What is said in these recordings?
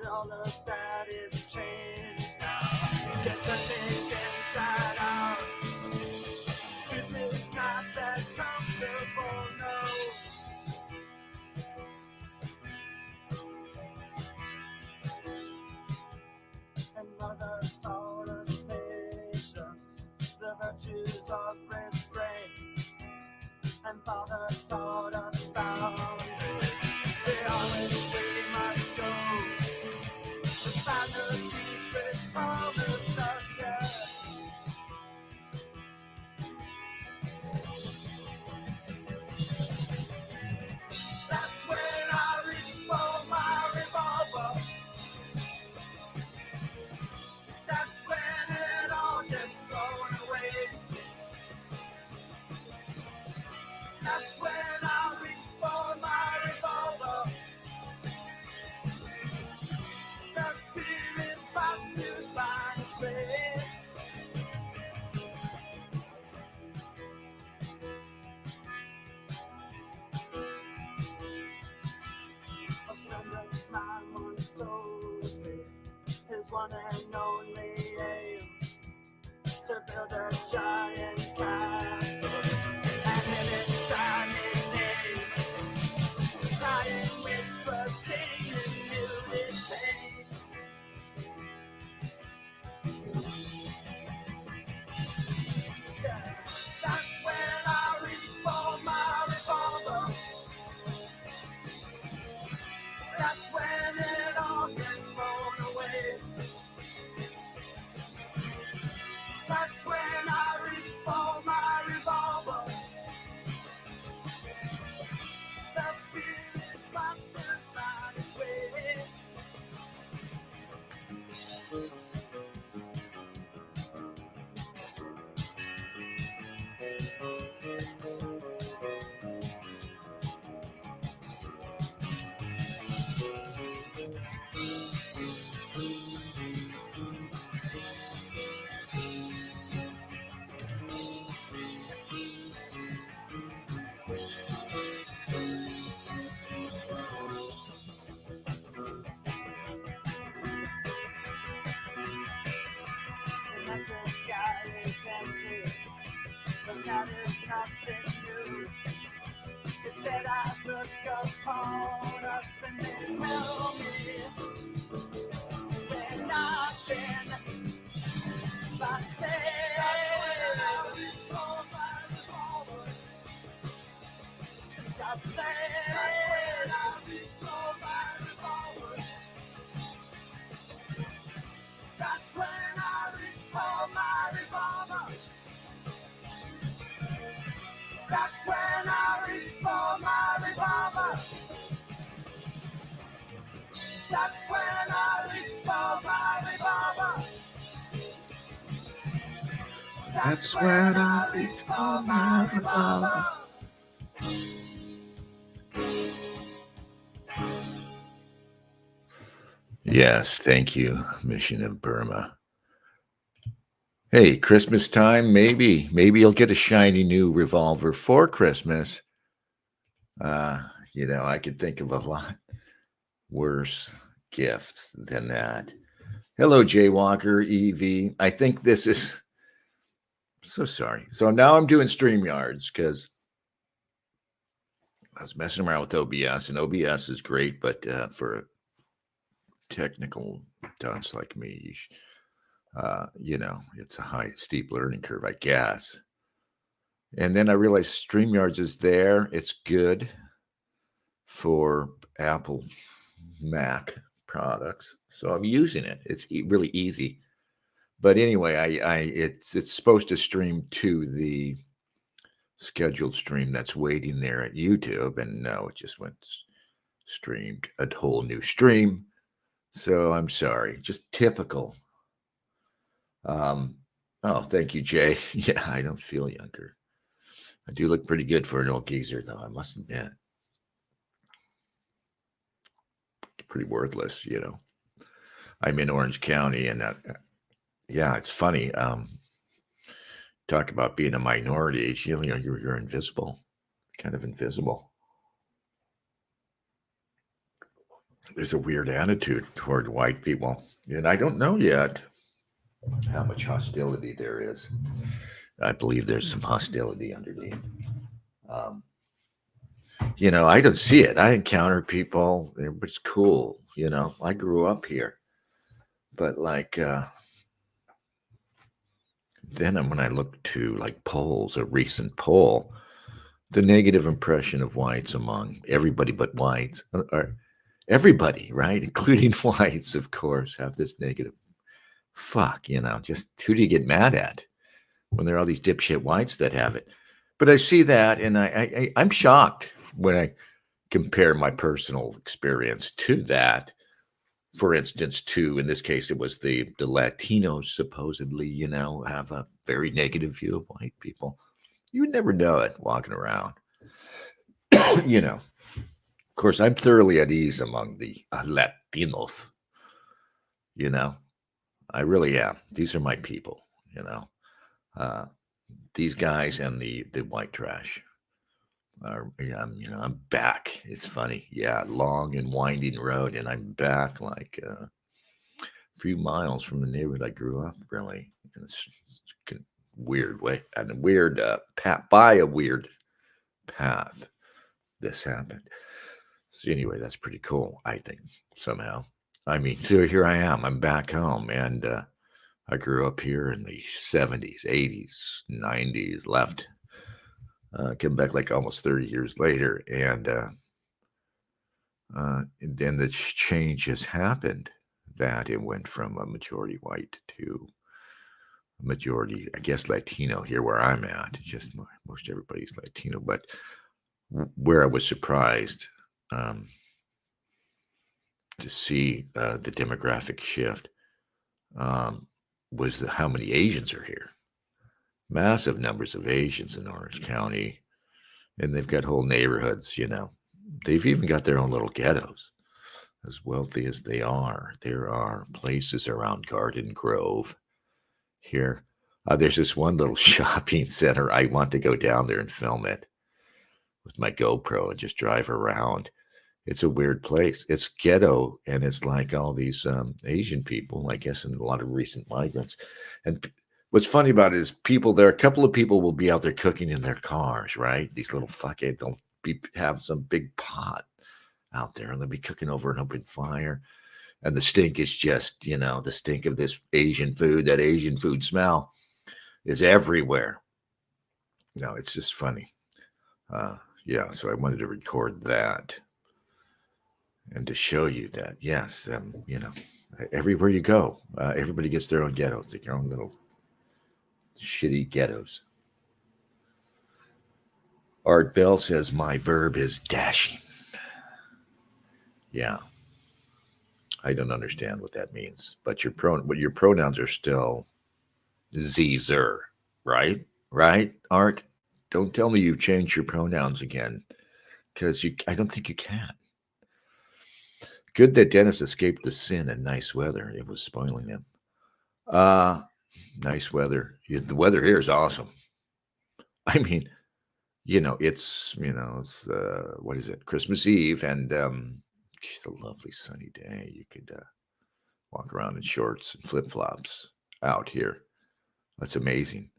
all of that is changed now. You turn things inside out. Truth is not that comfortable, no. And mother taught us patience, the virtues of restraint. And father taught us boundaries, the always we must go. The find the secret promised us, yeah. That's when I reach for my revolver. That's when it all gets thrown away. That's when I reach for my revolver. The spirit fights to find its way. A friend of mine once told me his one and only aim to build a giant castle and in its shining name, giant whispers singing muted pain. Yeah, that's when I reach for my revolver. That's when it all gets thrown away. That's when I reach for my revolver. The spirit wants to find its way. Tonight the sky is empty, but that is nothing new. Instead I look upon us and they tell me we're nothing but sailors. Just sailors. That's when I reach for my revolver. That's when I reach for my revolver. That's when I reach for my revolver. That's when I reach for my revolver. Yes, thank you, Mission of Burma. Hey, Christmas time, maybe you'll get a shiny new revolver for Christmas. I could think of a lot worse gifts than that. Hello, Jaywalker, EV. I think this is so sorry. So now I'm doing StreamYards because I was messing around with OBS, and OBS is great, but for a technical dunce like me, it's a high, steep learning curve, I guess. And then I realized StreamYards is there. It's good for Apple Mac products, so I'm using it. It's really easy. But anyway, it's supposed to stream to the scheduled stream that's waiting there at YouTube, and no, it just went streamed a whole new stream. So I'm sorry, just typical. Oh, thank you, Jay. Yeah, I don't feel younger. I do look pretty good for an old geezer, though, I must admit. Pretty worthless, I'm in Orange County, and yeah, it's funny. Talk about being a minority. You're invisible, kind of invisible. there's a weird attitude toward white people. And I don't know yet how much hostility there is. I believe there's some hostility underneath. Um, I don't see it. I encounter people. It's cool. I grew up here. But then when I look to like polls, a recent poll, the negative impression of whites among everybody but whites, or everybody, right? Including whites, of course, have this negative. Fuck, just who do you get mad at when there are all these dipshit whites that have it? But I see that, and I'm shocked when I compare my personal experience to that. For instance, in this case, it was the Latinos supposedly, have a very negative view of white people. You would never know it walking around. Of course, I'm thoroughly at ease among the Latinos. I really am. These are my people. These guys and the white trash. I'm back. It's funny. Yeah, long and winding road, and I'm back like a few miles from the neighborhood I grew up. Really, in a weird way, and a weird path by a weird path. This happened. So anyway, that's pretty cool. I think somehow. I mean, so here I am. I'm back home, and I grew up here in the 70s, 80s, 90s. Left. Came back like almost 30 years later, and then the change has happened. That it went from a majority white to a majority, I guess, Latino here where I'm at. It's just most everybody's Latino, but where I was surprised to see the demographic shift was how many Asians are here. Massive numbers of Asians in Orange County, and they've got whole neighborhoods, They've even got their own little ghettos. As wealthy as they are, there are places around Garden Grove here. There's this one little shopping center. I want to go down there and film it with my GoPro and just drive around. It's a weird place. It's ghetto, and it's like all these Asian people, I guess, and a lot of recent migrants. And what's funny about it is a couple of people will be out there cooking in their cars, right? These little they'll have some big pot out there, and they'll be cooking over an open fire. And the stink is just, the stink of this Asian food, that Asian food smell is everywhere. It's just funny. Yeah, so I wanted to record that and to show you that, yes, everywhere you go, everybody gets their own ghettos, their own little shitty ghettos. Art Bell says my verb is dashing. Yeah. I don't understand what that means, but your pronouns are still zer, right? Right, Art? Don't tell me you've changed your pronouns again, because I don't think you can. Good that Dennis escaped the sin and nice weather. It was spoiling him. Nice weather. The weather here is awesome. I mean, it's what is it? Christmas Eve, and it's a lovely sunny day. You could walk around in shorts and flip-flops out here. That's amazing.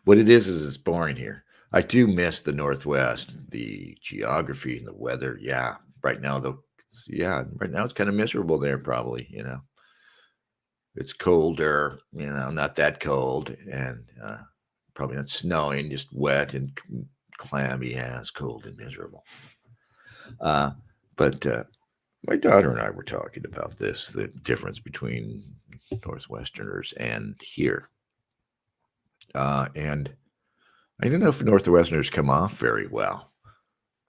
What it is it's boring here. I do miss the Northwest, the geography and the weather. Yeah, right now though. Right now it's kind of miserable there. Probably, it's colder. Not that cold, and probably not snowing, just wet and clammy ass, cold and miserable. But my daughter and I were talking about this, the difference between Northwesterners and here. And I don't know if Northwesterners come off very well.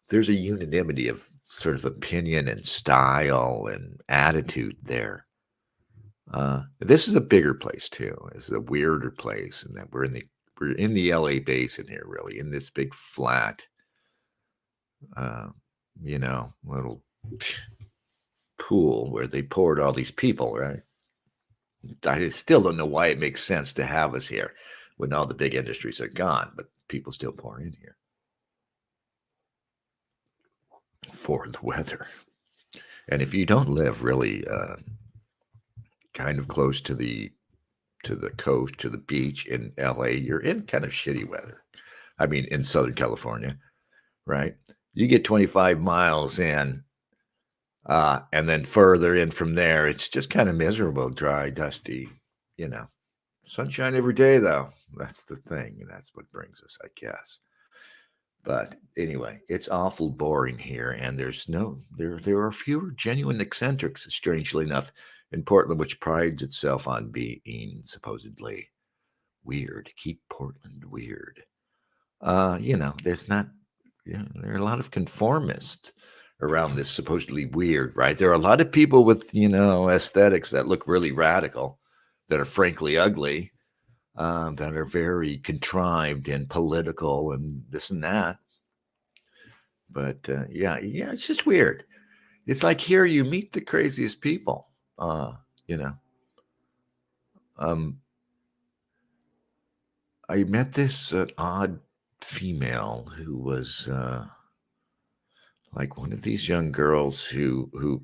There's a unanimity of sort of opinion and style and attitude there. This is a bigger place too. This is a weirder place, and that we're in the LA basin here, really, in this big flat, little pool where they poured all these people, right? I still don't know why it makes sense to have us here when all the big industries are gone, but people still pour in here for the weather. And if you don't live really kind of close to the coast, to the beach in LA, you're in kind of shitty weather. I mean, in Southern California, right? You get 25 miles in, and then further in from there, it's just kind of miserable, dry, dusty, you know. Sunshine every day, though. That's the thing. That's what brings us, I guess. But anyway, it's awful boring here, and there are fewer genuine eccentrics, strangely enough, in Portland, which prides itself on being supposedly weird. Keep Portland weird. There's not. There are a lot of conformists around this supposedly weird, right? There are a lot of people with aesthetics that look really radical, that are frankly ugly, that are very contrived and political and this and that. But yeah, it's just weird. It's like here you meet the craziest people. You know, um, I met this odd female who was like one of these young girls who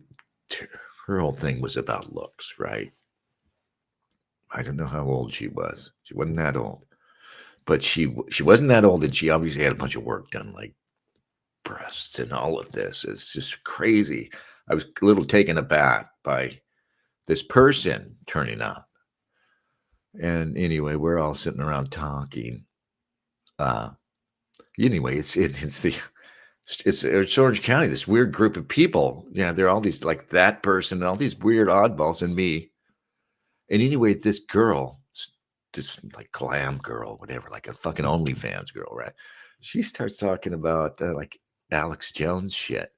her whole thing was about looks, right? I don't know how old she was. She wasn't that old, but she wasn't that old, and she obviously had a bunch of work done, like breasts and all of this. It's just crazy. I was a little taken aback by this person turning up. And anyway, we're all sitting around talking. Anyway, it's Orange County, this weird group of people. Yeah, there are all these like that person and all these weird oddballs and me. And anyway, this girl, this like glam girl, whatever, like a fucking OnlyFans girl, right? She starts talking about like Alex Jones shit.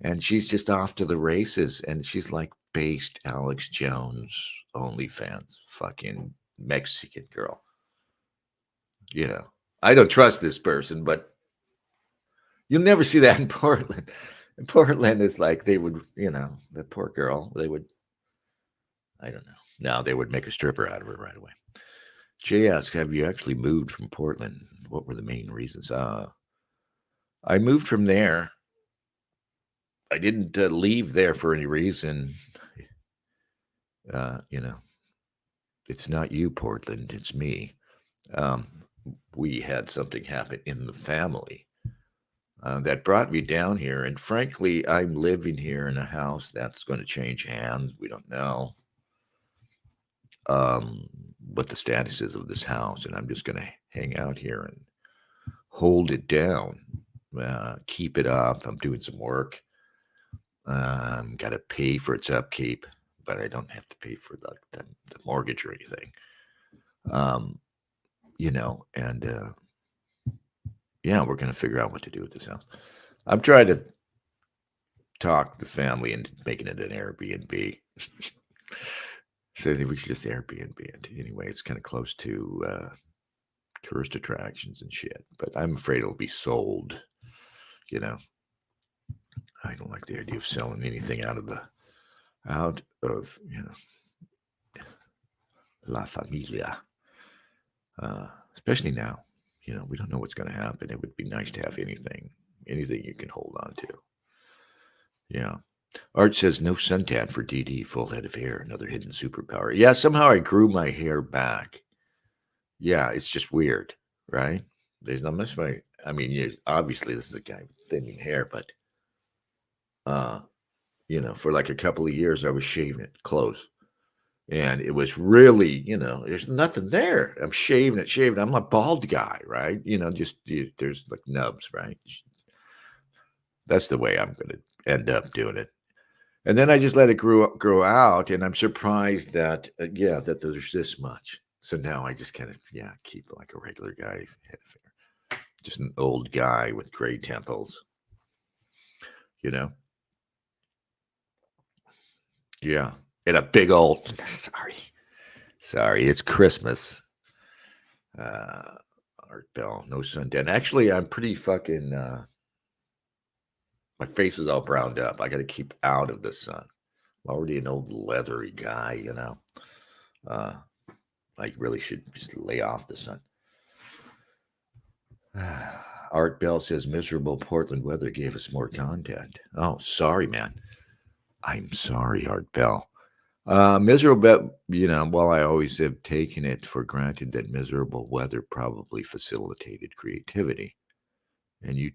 And she's just off to the races. And she's like based Alex Jones OnlyFans fucking Mexican girl. I don't trust this person, but you'll never see that in Portland. In Portland, it's like they would, the poor girl, they would, I don't know. Now they would make a stripper out of her right away. Jay asks, have you actually moved from Portland? What were the main reasons? I moved from there. I didn't leave there for any reason. It's not you, Portland. It's me. We had something happen in the family that brought me down here. And frankly, I'm living here in a house that's going to change hands. We don't know what the status is of this house. And I'm just going to hang out here and hold it down, keep it up. I'm doing some work. Got to pay for its upkeep, but I don't have to pay for the mortgage or anything. And yeah, we're going to figure out what to do with this house. I'm trying to talk the family into making it an Airbnb. So I think we should just Airbnb it. Anyway, it's kind of close to tourist attractions and shit, but I'm afraid it'll be sold. I don't like the idea of selling anything out of La Familia. Especially now, we don't know what's going to happen. It would be nice to have anything you can hold on to. Yeah. Art says no suntan for DD, full head of hair, another hidden superpower. Yeah, somehow I grew my hair back. Yeah, it's just weird, right? There's not much. Obviously this is a guy with thinning hair, but for like a couple of years I was shaving it close. And it was really, there's nothing there. I'm shaving it. I'm a bald guy, right? There's like nubs, right? That's the way I'm going to end up doing it. And then I just let it grow out. And I'm surprised that, that there's this much. So now I just kind of, keep like a regular guy's head of hair. Just an old guy with gray temples, Yeah. And a big old, sorry, it's Christmas. Art Bell, no suntan. Actually, I'm pretty fucking, my face is all browned up. I got to keep out of the sun. I'm already an old leathery guy, I really should just lay off the sun. Art Bell says miserable Portland weather gave us more content. Oh, sorry, man. I'm sorry, Art Bell. Miserable, while I always have taken it for granted that miserable weather probably facilitated creativity. And you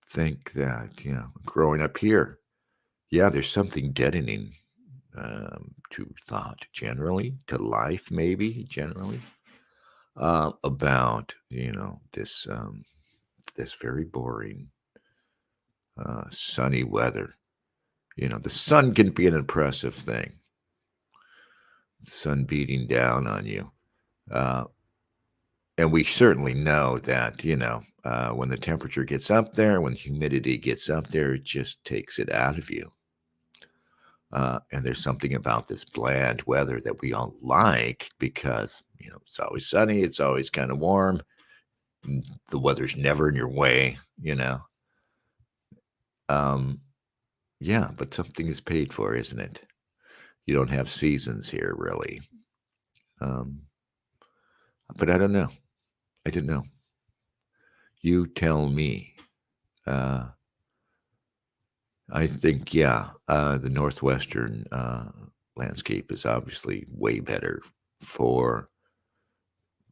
think that, growing up here, yeah, there's something deadening to thought generally, to life maybe generally, about, this very boring, sunny weather. The sun can be an impressive thing, sun beating down on you. Uh, and we certainly know that, when the temperature gets up there, when humidity gets up there, it just takes it out of you. And there's something about this bland weather that we all like because, it's always sunny, it's always kind of warm, the weather's never in your way, you know. Um, yeah, but something is paid for, isn't it? You don't have seasons here, really. Um, but I don't know. I don't know. You tell me. Uh, I think, yeah, the Northwestern landscape is obviously way better for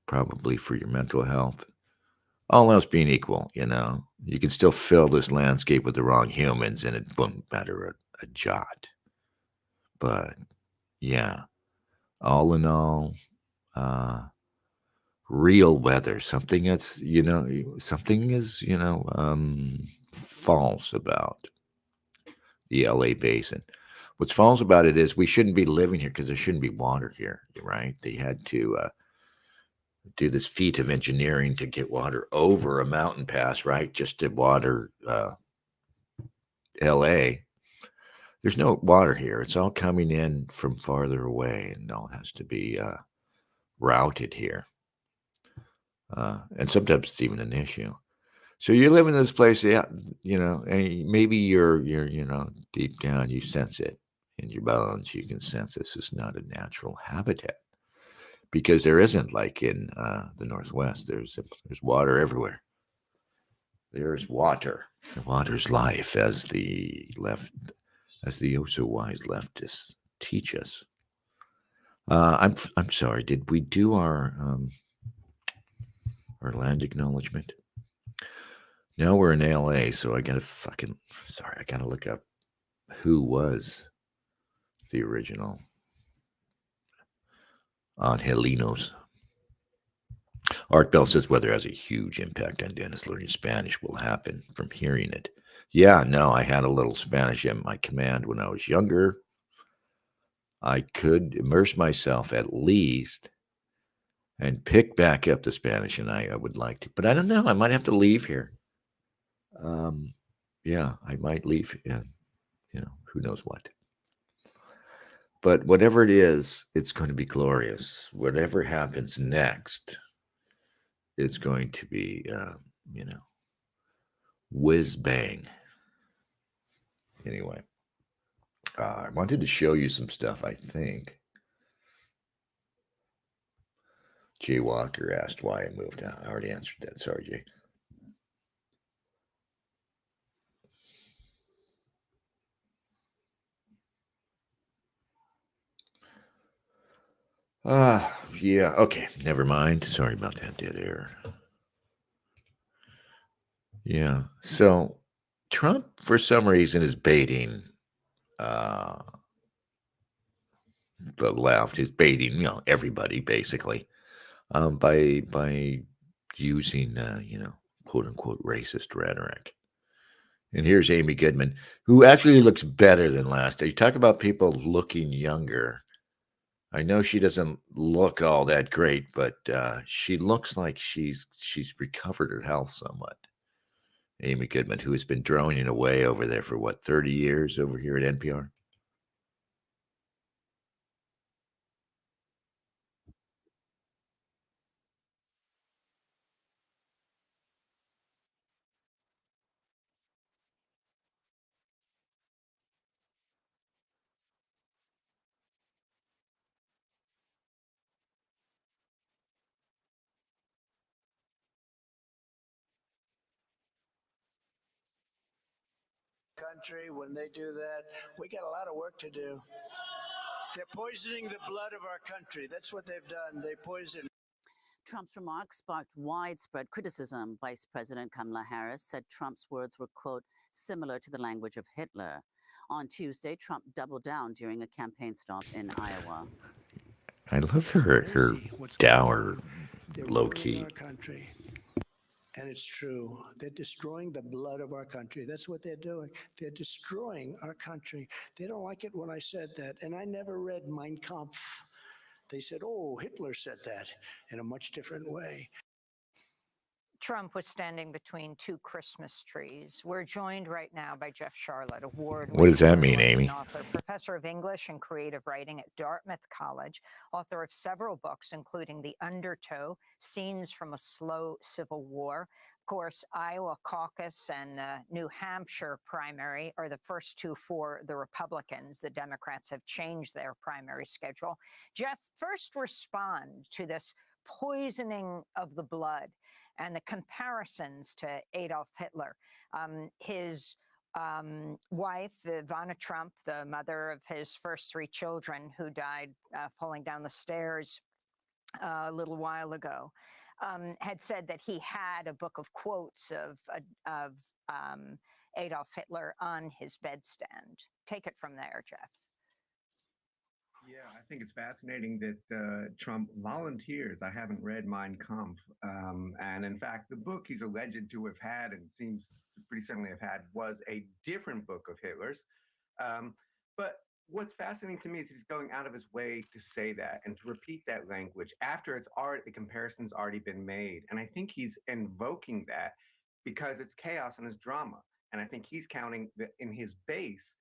probably for your mental health. All else being equal, you can still fill this landscape with the wrong humans and it wouldn't matter a jot. But yeah, all in all, uh, real weather, something that's, something is, false about the LA basin. What's false about it is we shouldn't be living here because there shouldn't be water here, right? They had to do this feat of engineering to get water over a mountain pass, right? Just to water LA. There's no water here. It's all coming in from farther away and all has to be routed here. And sometimes it's even an issue. So you live in this place, yeah, and maybe you're, deep down, you sense it in your bones. You can sense this is not a natural habitat because there isn't like in the Northwest. There's water everywhere. There's water. Water's life, as the oh so wise leftists teach us. I'm sorry. Did we do our land acknowledgement? Now we're in LA, so I gotta fucking sorry. I gotta look up who was the original Angelinos. Art Bell says weather has a huge impact on Dennis. Learning Spanish will happen from hearing it. Yeah, no, I had a little Spanish at my command when I was younger. I could immerse myself at least and pick back up the Spanish, and I would like to, but I don't know. I might have to leave here. Um, yeah, I might leave. Yeah, who knows what. But whatever it is, it's going to be glorious. Whatever happens next, it's going to be, whiz bang. Anyway, I wanted to show you some stuff, I think. Jay Walker asked why I moved out. I already answered that. Sorry, Jay. Yeah. Okay. Never mind. Sorry about that dead air. Yeah. So Trump, for some reason, is baiting uh, the left. Is baiting, everybody basically by using, quote unquote racist rhetoric. And here's Amy Goodman, who actually looks better than last. You talk about people looking younger. I know she doesn't look all that great, but she looks like she's recovered her health somewhat. Amy Goodman, who has been droning away over there for what, 30 years over here at NPR? country when they do that. We got a lot of work to do. They're poisoning the blood of our country. That's what they've done. They poison. Trump's remarks sparked widespread criticism. Vice President Kamala Harris said Trump's words were, quote, similar to the language of Hitler. On Tuesday, Trump doubled down during a campaign stop in Iowa. I love her dour, low key. Our country. And it's true. They're destroying the blood of our country. That's what they're doing. They're destroying our country. They don't like it when I said that. And I never read Mein Kampf. They said, oh, Hitler said that in a much different way. Trump was standing between two Christmas trees. We're joined right now by Jeff Sharlet, What does that mean, Amy? Author, professor of English and creative writing at Dartmouth College, author of several books, including The Undertow, Scenes from a Slow Civil War. Of course, Iowa caucus and New Hampshire primary are the first two for the Republicans. The Democrats have changed their primary schedule. Jeff, first respond to this poisoning of the blood and the comparisons to Adolf Hitler. His wife, Ivana Trump, the mother of his first three children, who died falling down the stairs a little while ago, had said that he had a book of quotes of Adolf Hitler on his bedstand. Take it from there, Jeff. Yeah, I think it's fascinating that Trump volunteers. I haven't read Mein Kampf. And in fact, the book he's alleged to have had and seems to pretty certainly have had was a different book of Hitler's. But what's fascinating to me is he's going out of his way to say that and to repeat that language after the comparison's already been made. And I think he's invoking that because it's chaos and it's drama. And I think he's counting that in his base,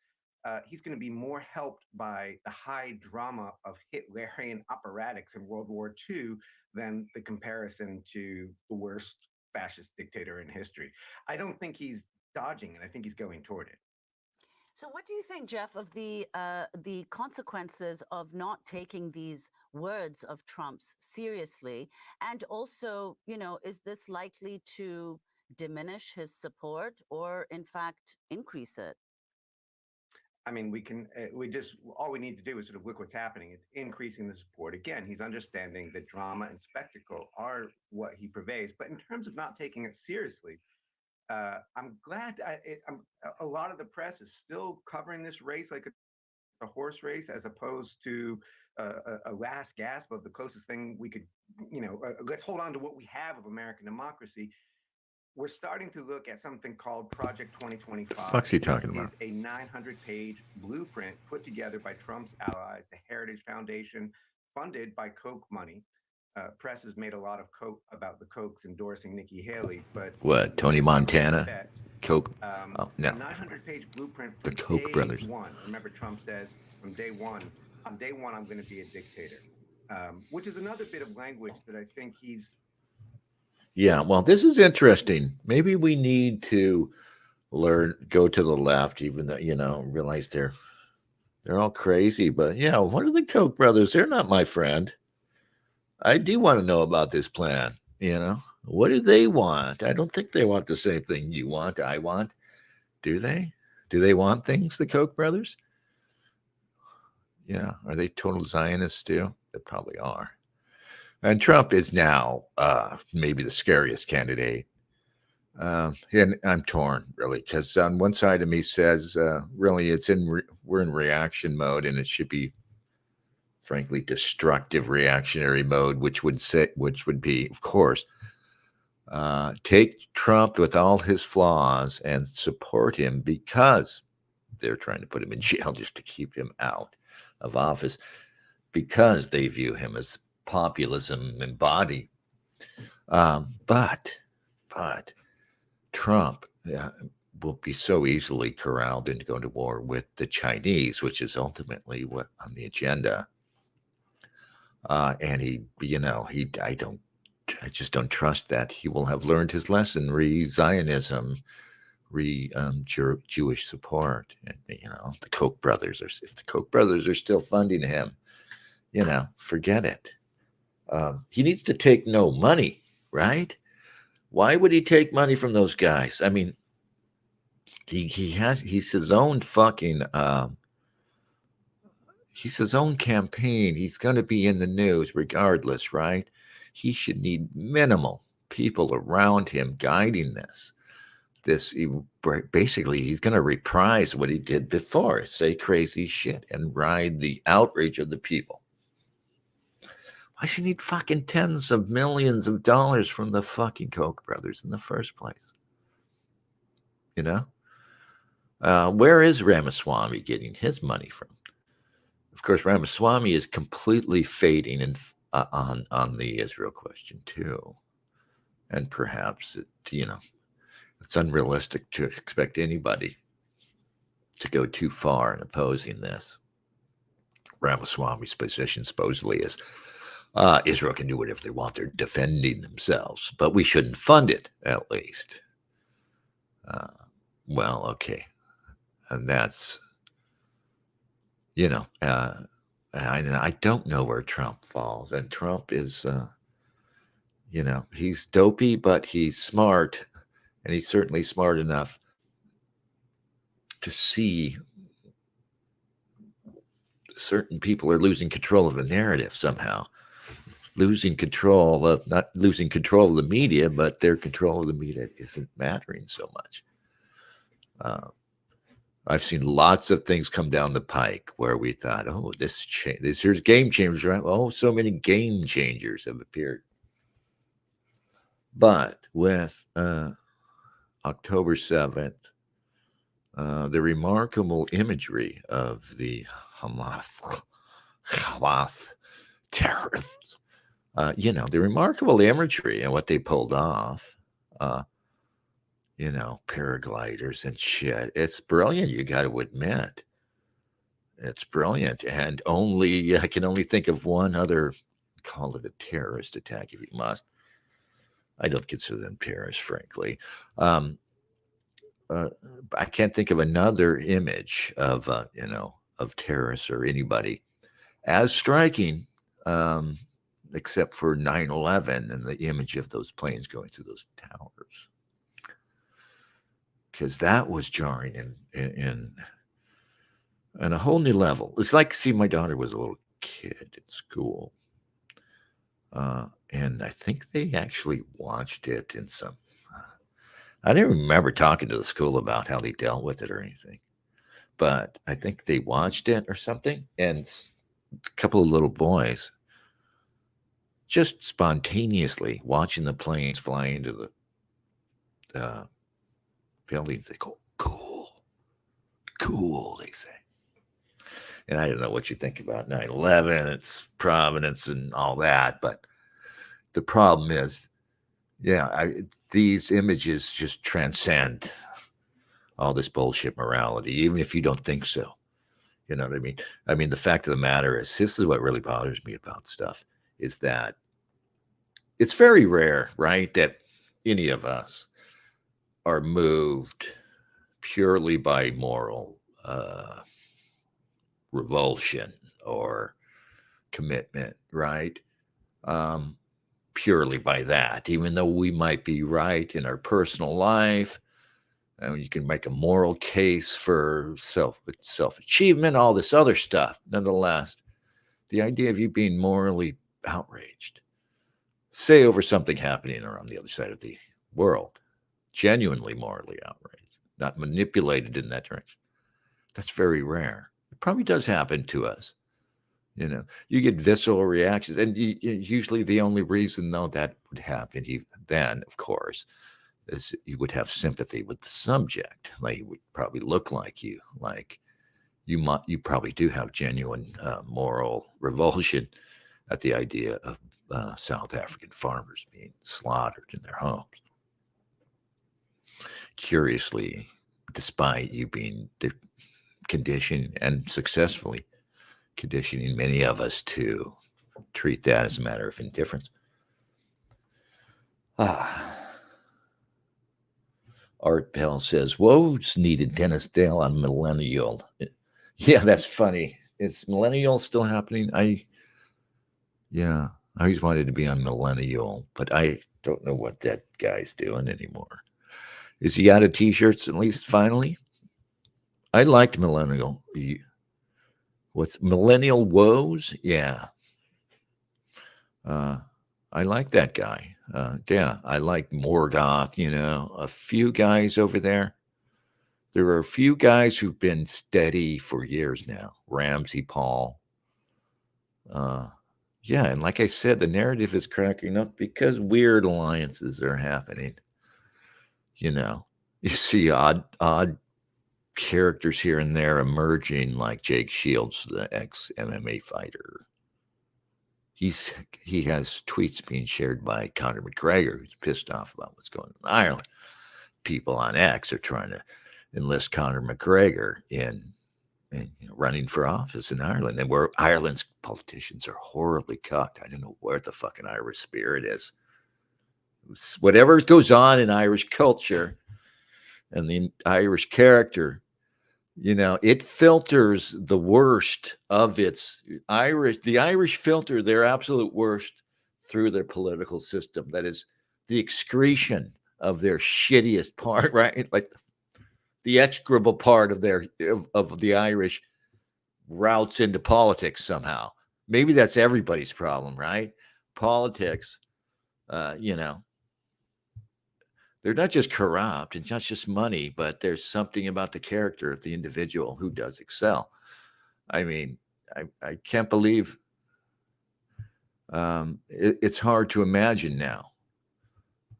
he's going to be more helped by the high drama of Hitlerian operatics in World War II than the comparison to the worst fascist dictator in history. I don't think he's dodging it. I think he's going toward it. So what do you think, Jeff, of the consequences of not taking these words of Trump's seriously? And also, is this likely to diminish his support or, in fact, increase it? I mean, all we need to do is sort of look what's happening. It's increasing the support. Again, he's understanding that drama and spectacle are what he purveys. But in terms of not taking it seriously, I'm glad a lot of the press is still covering this race like a horse race, as opposed to a last gasp of the closest thing we could, let's hold on to what we have of American democracy. We're starting to look at something called Project 2025. What the fuck's he talking about? This is a 900-page blueprint put together by Trump's allies, the Heritage Foundation, funded by Koch money. Press has made a lot of about the Kochs endorsing Nikki Haley, but what? Tony Montana, Koch. No, 900-page blueprint. The Koch brothers. One. Remember, Trump says from day one, on day one, I'm going to be a dictator, which is another bit of language that I think he's. Yeah, well, this is interesting. Maybe we need to go to the left, even though, realize they're all crazy. But yeah, what are the Koch brothers? They're not my friend. I do want to know about this plan. What do they want? I don't think they want the same thing you want, I want. Do they? Do they want things, the Koch brothers? Yeah. Are they total Zionists too? They probably are. And Trump is now maybe the scariest candidate. And I'm torn, really, because on one side of me says, really, we're in reaction mode, and it should be, frankly, destructive reactionary mode, which would be, of course, take Trump with all his flaws and support him because they're trying to put him in jail just to keep him out of office, because they view him as populism embodied. But Trump will be so easily corralled into going to war with the Chinese, which is ultimately what on the agenda. And I just don't trust that he will have learned his lesson, Zionism, Jewish support. And, the Koch brothers if the Koch brothers are still funding him, forget it. He needs to take no money, right? Why would he take money from those guys? I mean, He's his own fucking he's his own campaign. He's going to be in the news regardless, right? He should need minimal people around him guiding this. Basically, he's going to reprise what he did before, say crazy shit and ride the outrage of the people. Why should he need fucking tens of millions of dollars from the fucking Koch brothers in the first place? You know? Where is Ramaswamy getting his money from? Of course, Ramaswamy is completely fading on the Israel question too, and perhaps it's unrealistic to expect anybody to go too far in opposing this. Ramaswamy's position supposedly is Israel can do whatever they want; they're defending themselves, but we shouldn't fund it at least. Well, okay, and that's. I don't know where Trump falls. And Trump is, he's dopey, but he's smart. And he's certainly smart enough to see certain people are losing control of the narrative somehow. Not losing control of the media, but their control of the media isn't mattering so much. I've seen lots of things come down the pike where we thought, oh, here's game changers, right? Oh, so many game changers have appeared. But with October 7th, the remarkable imagery of the Hamas terrorists, the remarkable imagery and what they pulled off, paragliders and shit. It's brilliant, you got to admit. It's brilliant. And I can only think of one other, call it a terrorist attack if you must. I don't consider them terrorists, frankly. I can't think of another image of terrorists or anybody as striking, except for 9/11 and the image of those planes going through those towers. Because that was jarring in a whole new level. It's like seeing my daughter was a little kid in school. And I think they actually watched it in some... I didn't remember talking to the school about how they dealt with it or anything. But I think they watched it or something. And a couple of little boys just spontaneously watching the planes fly into the buildings. They go, cool, they say. And I don't know what you think about 9/11, its provenance and all that, but the problem is, these images just transcend all this bullshit morality, even if you don't think so. You know what I mean? I mean, the fact of the matter is, this is what really bothers me about stuff, is that it's very rare, right, that any of us are moved purely by moral revulsion or commitment, right? Purely by that, even though we might be right in our personal life, and you can make a moral case for self-achievement, all this other stuff. Nonetheless, the idea of you being morally outraged, say over something happening around the other side of the world, genuinely morally outraged, not manipulated in that direction, that's very rare. It probably does happen to us. You get visceral reactions, and usually the only reason, though, that would happen then, of course, is you would have sympathy with the subject. Like, he would probably look like you. Like, you probably do have genuine moral revulsion at the idea of South African farmers being slaughtered in their homes. Curiously, despite you being conditioned and successfully conditioning many of us to treat that as a matter of indifference. Art Bell says, "Woe's needed Dennis Dale on Millennial." Yeah, that's funny. Is Millennial still happening? I always wanted to be on Millennial, but I don't know what that guy's doing anymore. Is he out of t-shirts at least finally? I liked Millennial. What's Millennial Woes? Yeah. I like that guy. Yeah, I like Morgoth, a few guys over there. There are a few guys who've been steady for years now. Ramsey Paul. Yeah, and like I said, the narrative is cracking up because weird alliances are happening. You see odd characters here and there emerging, like Jake Shields, the ex MMA fighter. He has tweets being shared by Conor McGregor, who's pissed off about what's going on in Ireland. People on X are trying to enlist Conor McGregor in running for office in Ireland, and where Ireland's politicians are horribly cucked. I don't know where the fucking Irish spirit is. Whatever goes on in Irish culture and the Irish character, it filters the worst of the Irish filter their absolute worst through their political system. That is the excretion of their shittiest part, right? Like the execrable part of the Irish routes into politics somehow. Maybe that's everybody's problem, right? Politics, they're not just corrupt, it's not just money, but there's something about the character of the individual who does excel. I mean, I can't believe it's hard to imagine now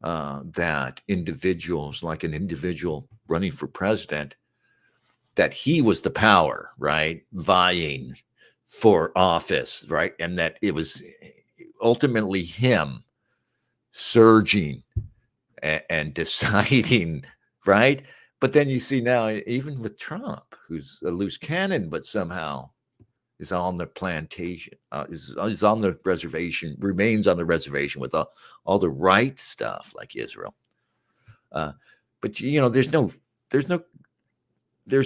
that individuals, like an individual running for president, that he was the power, right? Vying for office, right? And that it was ultimately him surging and deciding, right? But then you see now, even with Trump, who's a loose cannon, but somehow is on the plantation, is on the reservation, remains on the reservation with all the right stuff like Israel. But there's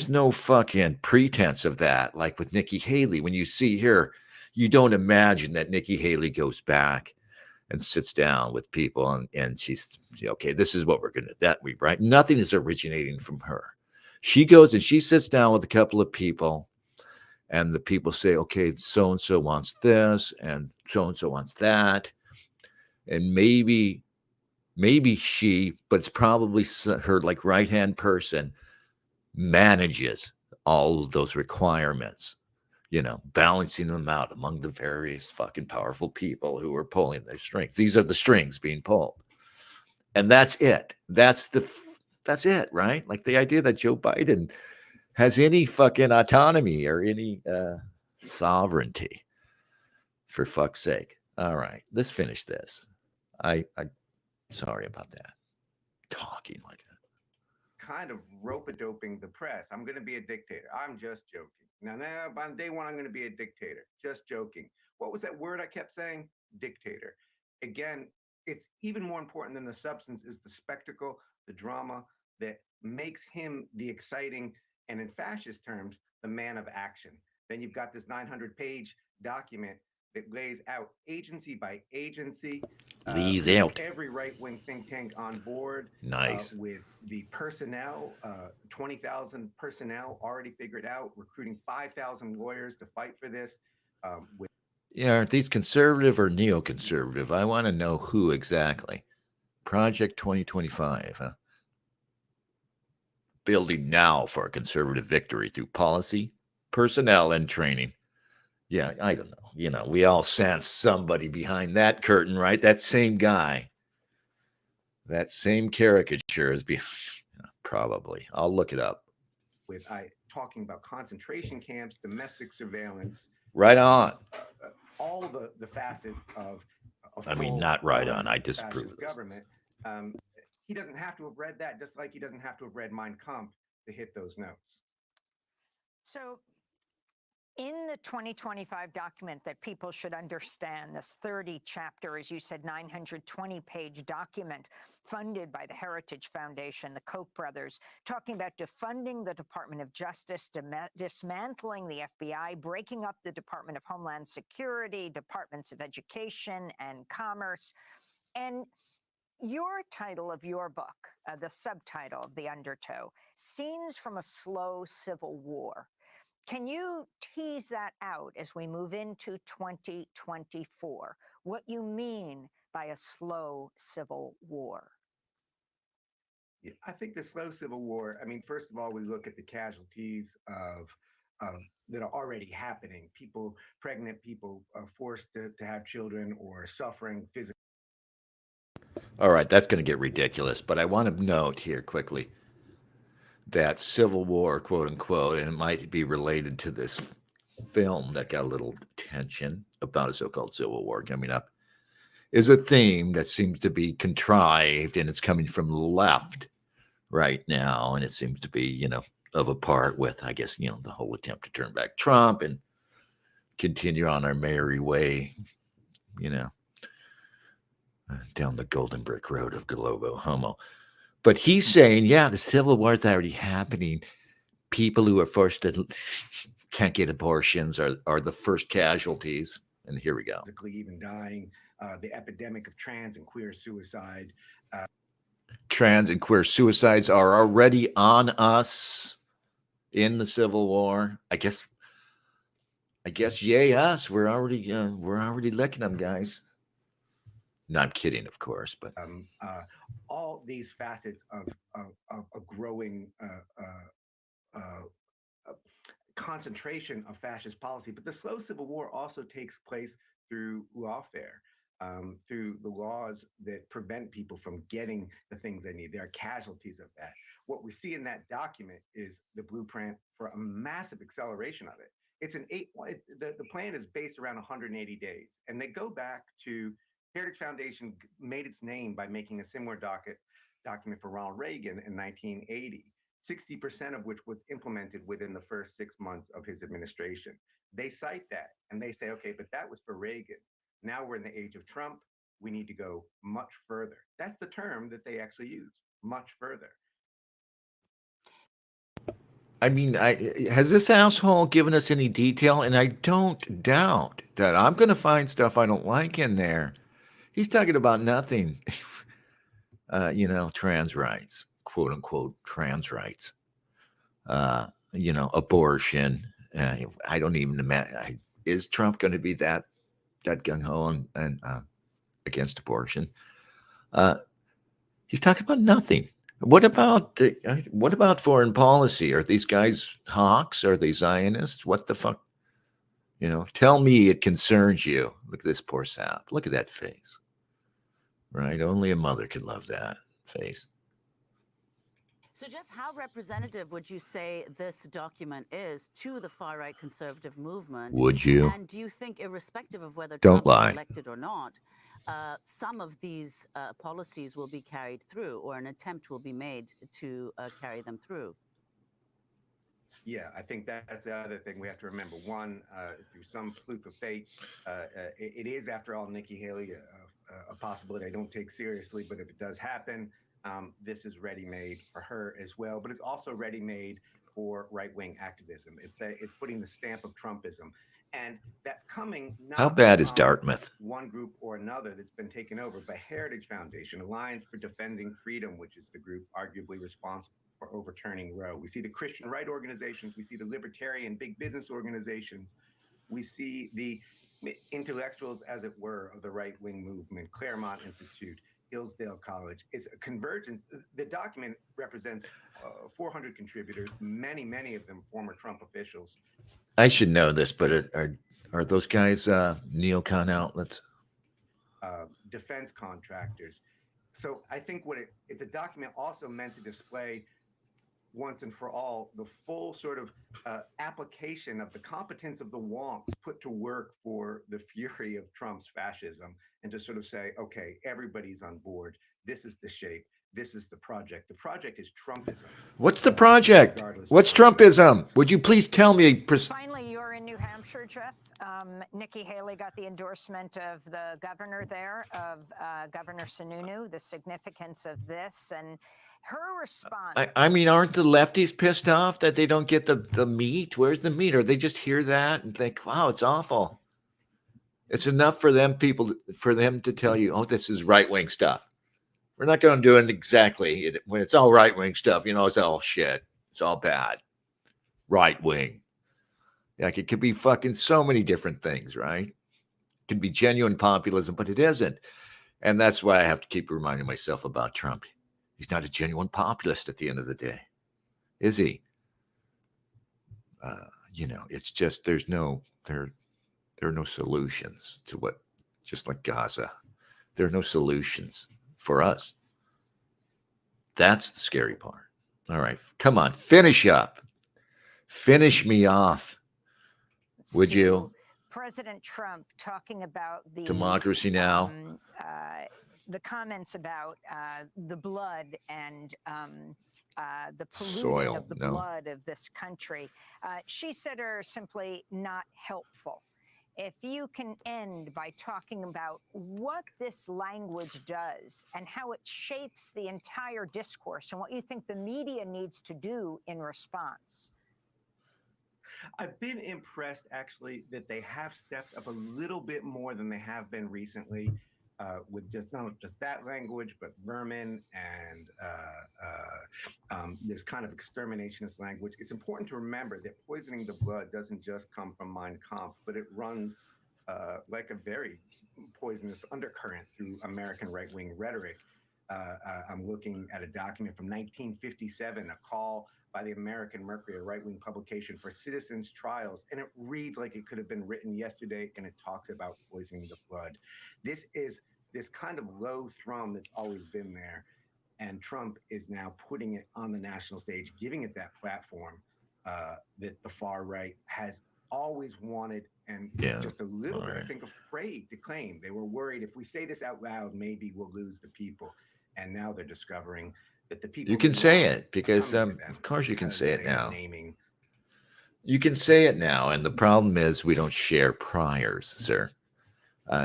no fucking pretense of that. Like with Nikki Haley, when you see her, you don't imagine that Nikki Haley goes back and sits down with people and she's okay, this is what we're going to, right? Nothing is originating from her. She goes and she sits down with a couple of people and the people say, okay, so-and-so wants this and so-and-so wants that. And maybe she, but it's probably her like right-hand person manages all of those requirements, balancing them out among the various fucking powerful people who are pulling their strings. These are the strings being pulled. And that's it. That's it, right? Like the idea that Joe Biden has any fucking autonomy or any sovereignty, for fuck's sake. All right, let's finish this. I sorry about that. Talking like that. Kind of rope-a-doping the press. I'm going to be a dictator. I'm just joking. Now, on day one, I'm going to be a dictator. Just joking. What was that word I kept saying? Dictator. Again, it's even more important than the substance is the spectacle, the drama that makes him the exciting, and in fascist terms, the man of action. Then you've got this 900-page document that lays out agency by agency. Lays out every right-wing think tank on board. Nice. With the personnel, 20,000 personnel already figured out, recruiting 5,000 lawyers to fight for this. Are these conservative or neoconservative? I want to know who exactly. Project 2025, huh? Building now for a conservative victory through policy, personnel, and training. Yeah, I don't know. We all sense somebody behind that curtain, right? That same guy. That same caricature is behind. Probably. I'll look it up. With talking about concentration camps, domestic surveillance. Right on. All the facets of I mean, not right on. I disapprove. Government. He doesn't have to have read that, just like he doesn't have to have read Mein Kampf to hit those notes. So in the 2025 document that people should understand, this 30-chapter, as you said, 920-page document funded by the Heritage Foundation, the Koch brothers, talking about defunding the Department of Justice, dismantling the FBI, breaking up the Department of Homeland Security, Departments of Education and Commerce. And Your title of your book, the subtitle of The Undertow, Scenes from a Slow Civil War. Can you tease that out as we move into 2024? What you mean by a slow civil war? Yeah, I think the slow civil war. I mean, first of all, we look at the casualties of that are already happening. People, pregnant people, forced to have children or suffering physically. All right, that's going to get ridiculous, but I want to note here quickly that Civil War, quote unquote, and it might be related to this film that got a little attention about a so-called Civil War coming up, is a theme that seems to be contrived, and it's coming from the left right now, and it seems to be, of a part with, I guess, the whole attempt to turn back Trump and continue on our merry way, down the golden brick road of Globo Homo. But he's saying, yeah, the Civil War is already happening. People who are forced to can't get abortions are the first casualties. And here we go. Physically even dying, the epidemic of trans and queer suicide. Trans and queer suicides are already on us in the Civil War. I guess, yay us. We're already licking them, guys. No, I'm kidding, of course, but all these facets of a growing concentration of fascist policy. But the slow civil war also takes place through lawfare, through the laws that prevent people from getting the things they need. There are casualties of that. What we see in that document is the blueprint for a massive acceleration of it. The plan is based around 180 days, and they go back to Heritage Foundation made its name by making a similar document for Ronald Reagan in 1980. 60% of which was implemented within the first 6 months of his administration. They cite that and they say, okay, but that was for Reagan. Now we're in the age of Trump. We need to go much further. That's the term that they actually use, much further. I mean, has this asshole given us any detail? And I don't doubt that I'm going to find stuff I don't like in there. He's talking about nothing. Trans rights, quote unquote, trans rights. Abortion. I don't even imagine. Is Trump going to be that gung ho and against abortion? He's talking about nothing. What about foreign policy? Are these guys hawks? Are they Zionists? What the fuck? Tell me it concerns you. Look at this poor sap. Look at that face. Right? Only a mother could love that face. So, Jeff, how representative would you say this document is to the far-right conservative movement? Would you? And do you think, irrespective of whether Don't Trump lie. is elected or not, some of these policies will be carried through, or an attempt will be made to carry them through? Yeah, I think that's the other thing we have to remember. One, through some fluke of fate, it is, after all, Nikki Haley, a possibility I don't take seriously, but if it does happen, this is ready-made for her as well. But it's also ready-made for right-wing activism. It's putting the stamp of Trumpism, and that's coming. Not How bad is from Dartmouth? one group or another that's been taken over, but Heritage Foundation, Alliance for Defending Freedom, which is the group arguably responsible for overturning Roe. We see the Christian right organizations. We see the libertarian big business organizations. We see the intellectuals, as it were, of the right-wing movement, Claremont Institute, Hillsdale College. It's a convergence. The document represents 400 contributors, many of them former Trump officials. I should know this, but are those guys neocon outlets? Defense contractors. So I think it's a document also meant to display once and for all the full sort of application of the competence of the wonks put to work for the fury of Trump's fascism, and to sort of say, okay, everybody's on board. This is the shape. This is the project. The project is Trumpism. What's the project? What's Trumpism? Would you please tell me? Finally, you're in New Hampshire, Jeff. Nikki Haley got the endorsement of the governor there, of Governor Sununu, the significance of this, and her response. I mean, aren't the lefties pissed off that they don't get the meat? Where's the meat? Or they just hear that and think, wow, it's awful. It's enough for them to tell you, oh, this is right-wing stuff. We're not going to do it exactly when it's all right wing stuff. It's all shit. It's all bad. Right wing. Like it could be fucking so many different things, right? It could be genuine populism, but it isn't. And that's why I have to keep reminding myself about Trump. He's not a genuine populist at the end of the day, is he? It's just there are no solutions to what, just like Gaza. There are no solutions for us. That's the scary part. All right, come on, finish up. Finish me off, would To you? President Trump talking about the Democracy now. The comments about the blood and the polluting Soil, of the no. blood of this country. She said are simply not helpful. If you can end by talking about what this language does and how it shapes the entire discourse and what you think the media needs to do in response. I've been impressed, actually, that they have stepped up a little bit more than they have been recently with just not just that language, but vermin and this kind of exterminationist language. It's important to remember that poisoning the blood doesn't just come from Mein Kampf, but it runs like a very poisonous undercurrent through American right-wing rhetoric. I'm looking at a document from 1957, a call by the American Mercury, a right-wing publication, for citizens' trials, and it reads like it could have been written yesterday, and it talks about poisoning the blood. This is this kind of low thrum that's always been there, and Trump is now putting it on the national stage, giving it that platform that the far right has always wanted and just a little bit, I think, afraid to claim. They were worried if we say this out loud, maybe we'll lose the people. And now they're discovering that the people. You can say it because, of course, you can say it now. You can say it now. And the problem is we don't share priors, sir.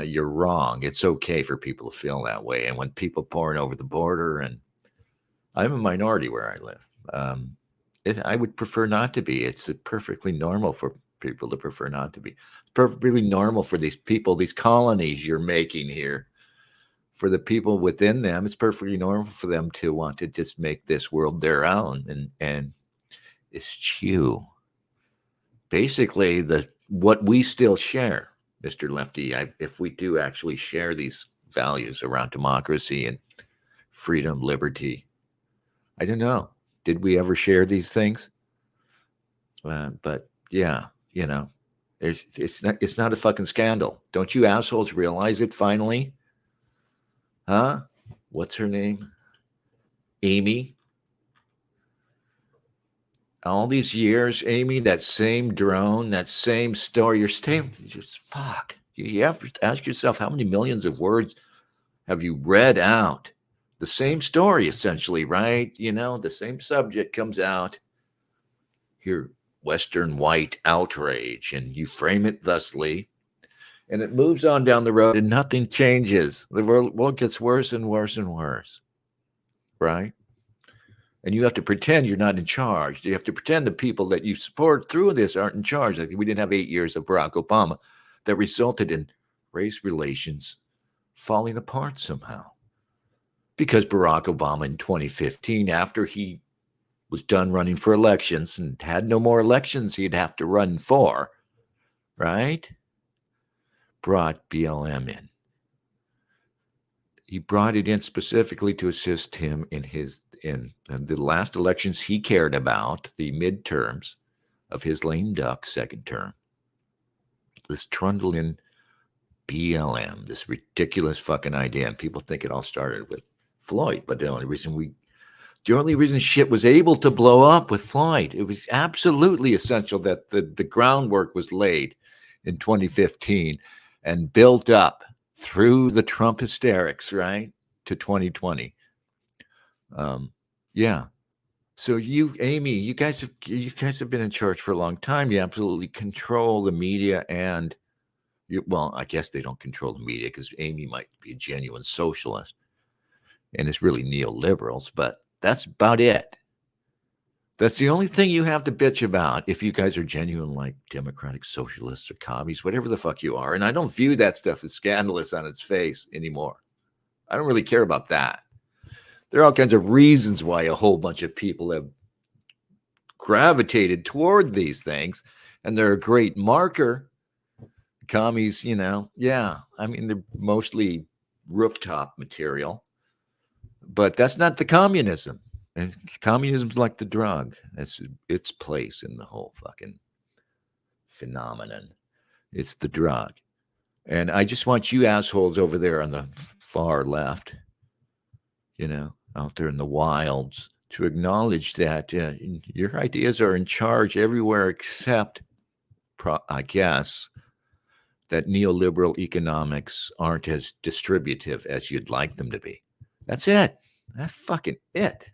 You're wrong. It's okay for people to feel that way. And when people pouring over the border, and I'm a minority where I live, I would prefer not to be. It's perfectly normal for people to prefer not to be. It's perfectly normal for these people, these colonies you're making here. For the people within them, it's perfectly normal for them to want to just make this world their own and eschew basically what we still share, Mr. Lefty. If we do actually share these values around democracy and freedom, liberty, I don't know. Did we ever share these things? But yeah, it's not a fucking scandal. Don't you assholes realize it finally? Huh? What's her name? Amy. All these years, Amy, that same drone, that same story. You're still just fuck. You have to ask yourself, how many millions of words have you read out? The same story, essentially, right? The same subject comes out. Here, Western white outrage, and you frame it thusly. And it moves on down the road and nothing changes. The world gets worse and worse and worse, right? And you have to pretend you're not in charge. You have to pretend the people that you support through this aren't in charge. Like we didn't have 8 years of Barack Obama that resulted in race relations falling apart somehow. Because Barack Obama in 2015, after he was done running for elections and had no more elections he'd have to run for, right? Brought BLM in. He brought it in specifically to assist him in the last elections he cared about, the midterms of his lame duck second term. This trundle in BLM, this ridiculous fucking idea. And people think it all started with Floyd, but the only reason shit was able to blow up with Floyd, it was absolutely essential that the groundwork was laid in 2015 and built up through the Trump hysterics, right, to 2020. Yeah. So you, Amy, you guys have been in charge for a long time. You absolutely control the media, and well, I guess they don't control the media because Amy might be a genuine socialist, and it's really neoliberals, but that's about it. That's the only thing you have to bitch about if you guys are genuine, like democratic socialists or commies, whatever the fuck you are. And I don't view that stuff as scandalous on its face anymore. I don't really care about that. There are all kinds of reasons why a whole bunch of people have gravitated toward these things, and they're a great marker. Commies, yeah, I mean, they're mostly rooftop material, but that's not the communism. And communism's like the drug. That's its place in the whole fucking phenomenon. It's the drug. And I just want you assholes over there on the far left, out there in the wilds, to acknowledge that your ideas are in charge everywhere except, I guess, that neoliberal economics aren't as distributive as you'd like them to be. That's it. That's fucking it.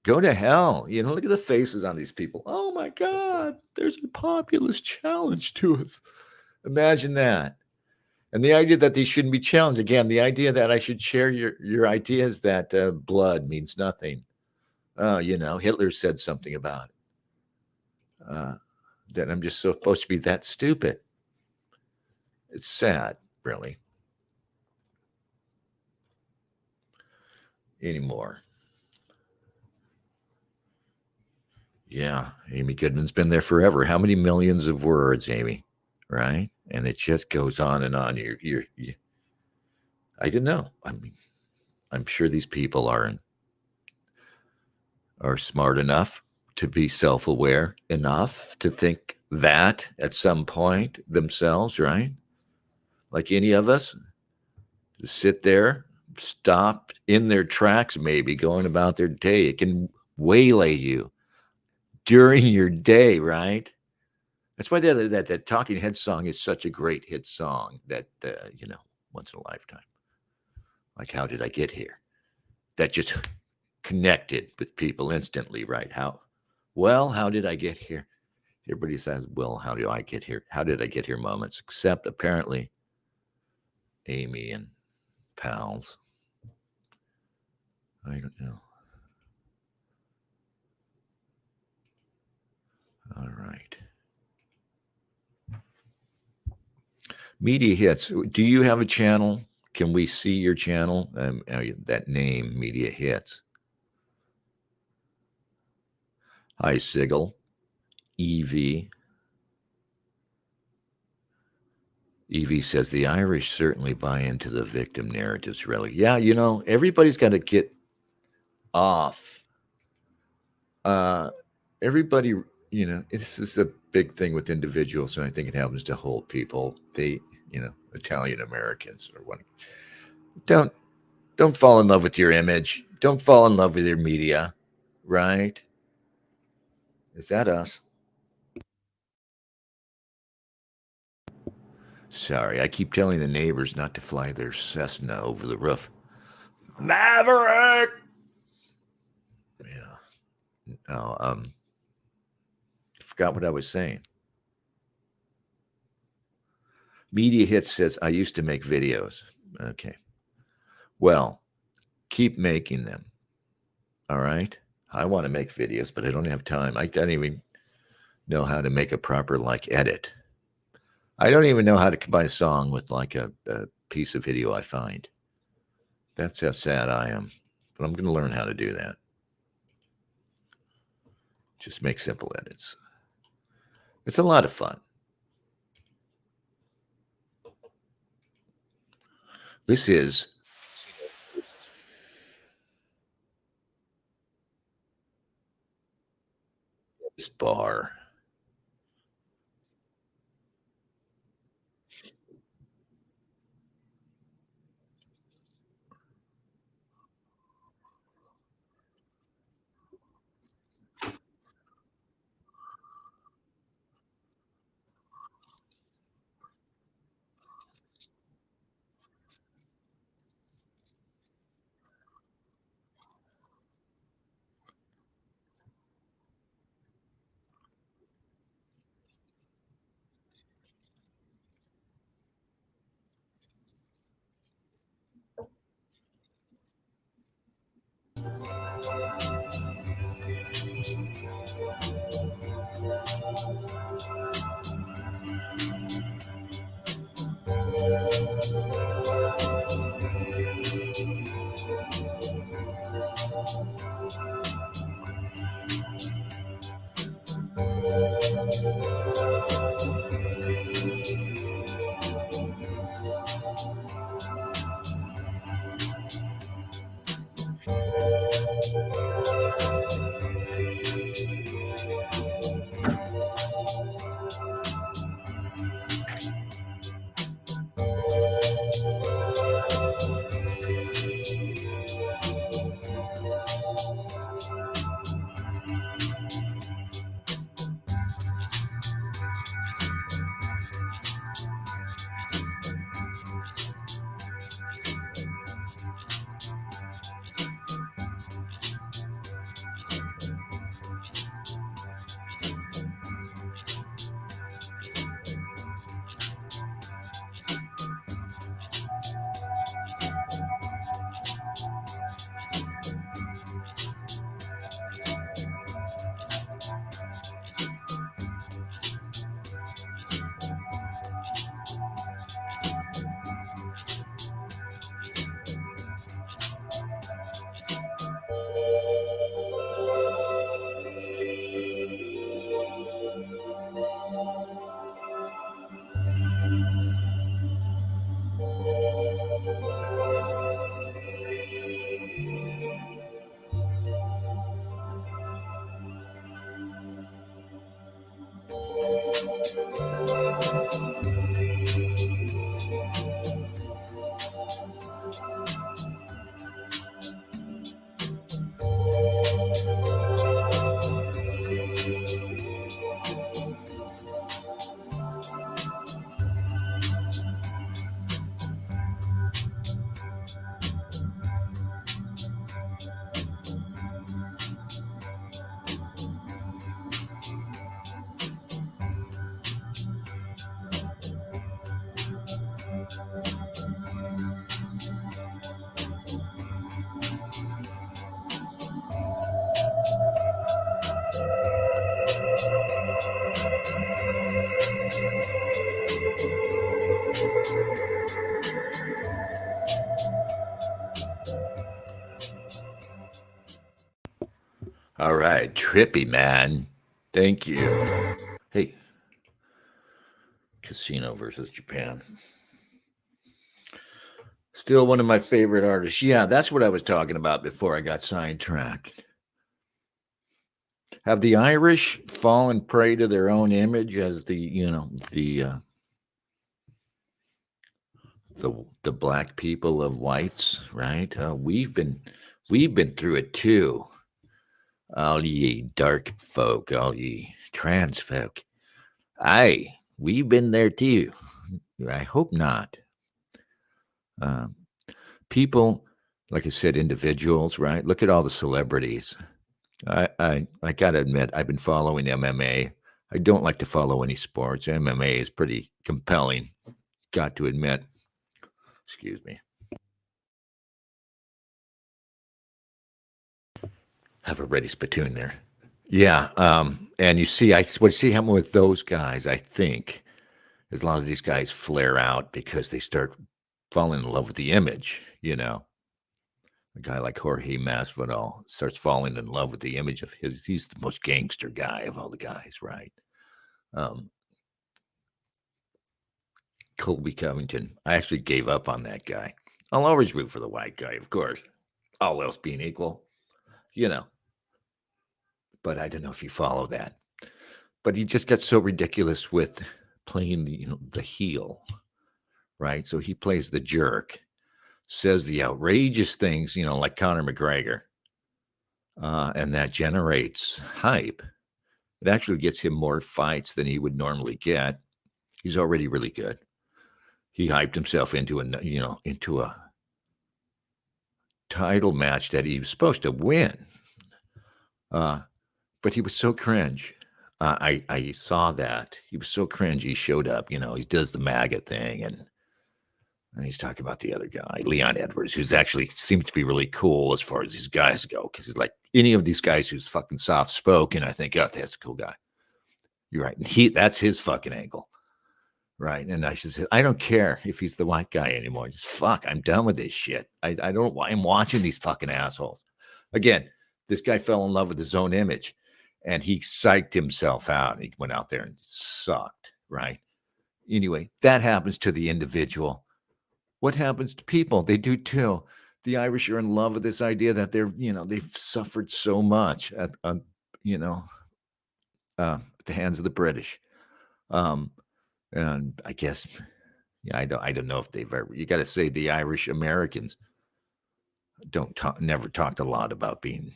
Go to hell. Look at the faces on these people. Oh my God, there's a populist challenge to us. Imagine that. And the idea that these shouldn't be challenged. Again, the idea that I should share your ideas that blood means nothing. Hitler said something about it. That I'm just supposed to be that stupid. It's sad, really. Anymore. Yeah, Amy Goodman's been there forever. How many millions of words, Amy? Right? And it just goes on and on. I don't know. I mean, I'm sure these people are smart enough to be self-aware enough to think that at some point themselves, right? Like any of us, to sit there, stop in their tracks, maybe going about their day. It can waylay you during your day, right? That's why that Talking Head song is such a great hit song that, once in a lifetime. Like, how did I get here? That just connected with people instantly, right? How did I get here? Everybody says, well, how do I get here? How did I get here moments? Except apparently Amy and pals. I don't know. All right. Media Hits. Do you have a channel? Can we see your channel? That name, Media Hits. Hi, Sigil. Evie. Evie says the Irish certainly buy into the victim narratives, really. Yeah, everybody's got to get off. Everybody, this is a big thing with individuals, and I think it happens to whole people. They, Italian Americans or what. Don't fall in love with your image. Don't fall in love with your media, right? Is that us? Sorry, I keep telling the neighbors not to fly their Cessna over the roof. Maverick! Yeah. Oh, forgot what I was saying. Media Hits says, I used to make videos. Okay. Well, keep making them. All right? I want to make videos, but I don't have time. I don't even know how to make a proper, edit. I don't even know how to combine a song with, a piece of video I find. That's how sad I am. But I'm going to learn how to do that. Just make simple edits. It's a lot of fun. This is this bar. All right, trippy, man. Thank you. Hey, Casino versus Japan. Still one of my favorite artists. Yeah, that's what I was talking about before I got sidetracked. Have the Irish fallen prey to their own image as the black people of whites, right? We've been through it too. All ye dark folk, all ye trans folk. Aye, we've been there too. I hope not. People, like I said, individuals, right? Look at all the celebrities. I gotta admit, I've been following MMA. I don't like to follow any sports. MMA is pretty compelling. Got to admit. Excuse me. Have a ready spittoon there. Yeah. And you see, what you see happening with those guys, I think, is a lot of these guys flare out because they start falling in love with the image, you know. A guy like Jorge Masvidal starts falling in love with the image of his. He's the most gangster guy of all the guys, right? Colby Covington. I actually gave up on that guy. I'll always root for the white guy, of course. All else being equal, you know. But I don't know if you follow that. But he just got so ridiculous with playing the heel, right? So he plays the jerk, says the outrageous things, like Conor McGregor, and that generates hype. It actually gets him more fights than he would normally get. He's already really good. He hyped himself into a title match that he was supposed to win. But he was so cringe. I saw that. He was so cringe. He showed up, he does the MAGA thing, and he's talking about the other guy, Leon Edwards, who's actually seems to be really cool as far as these guys go, because he's like any of these guys who's fucking soft-spoken, I think, oh, that's a cool guy. You're right. And that's his fucking angle. Right. And I should say, I don't care if he's the white guy anymore. Just fuck, I'm done with this shit. I don't, I'm watching these fucking assholes. Again, this guy fell in love with his own image and he psyched himself out. He went out there and sucked. Right. Anyway, that happens to the individual. What happens to people? They do too. The Irish are in love with this idea that they're, they've suffered so much at the hands of the British. And I guess, I don't know if they've ever, you got to say the Irish Americans never talked a lot about being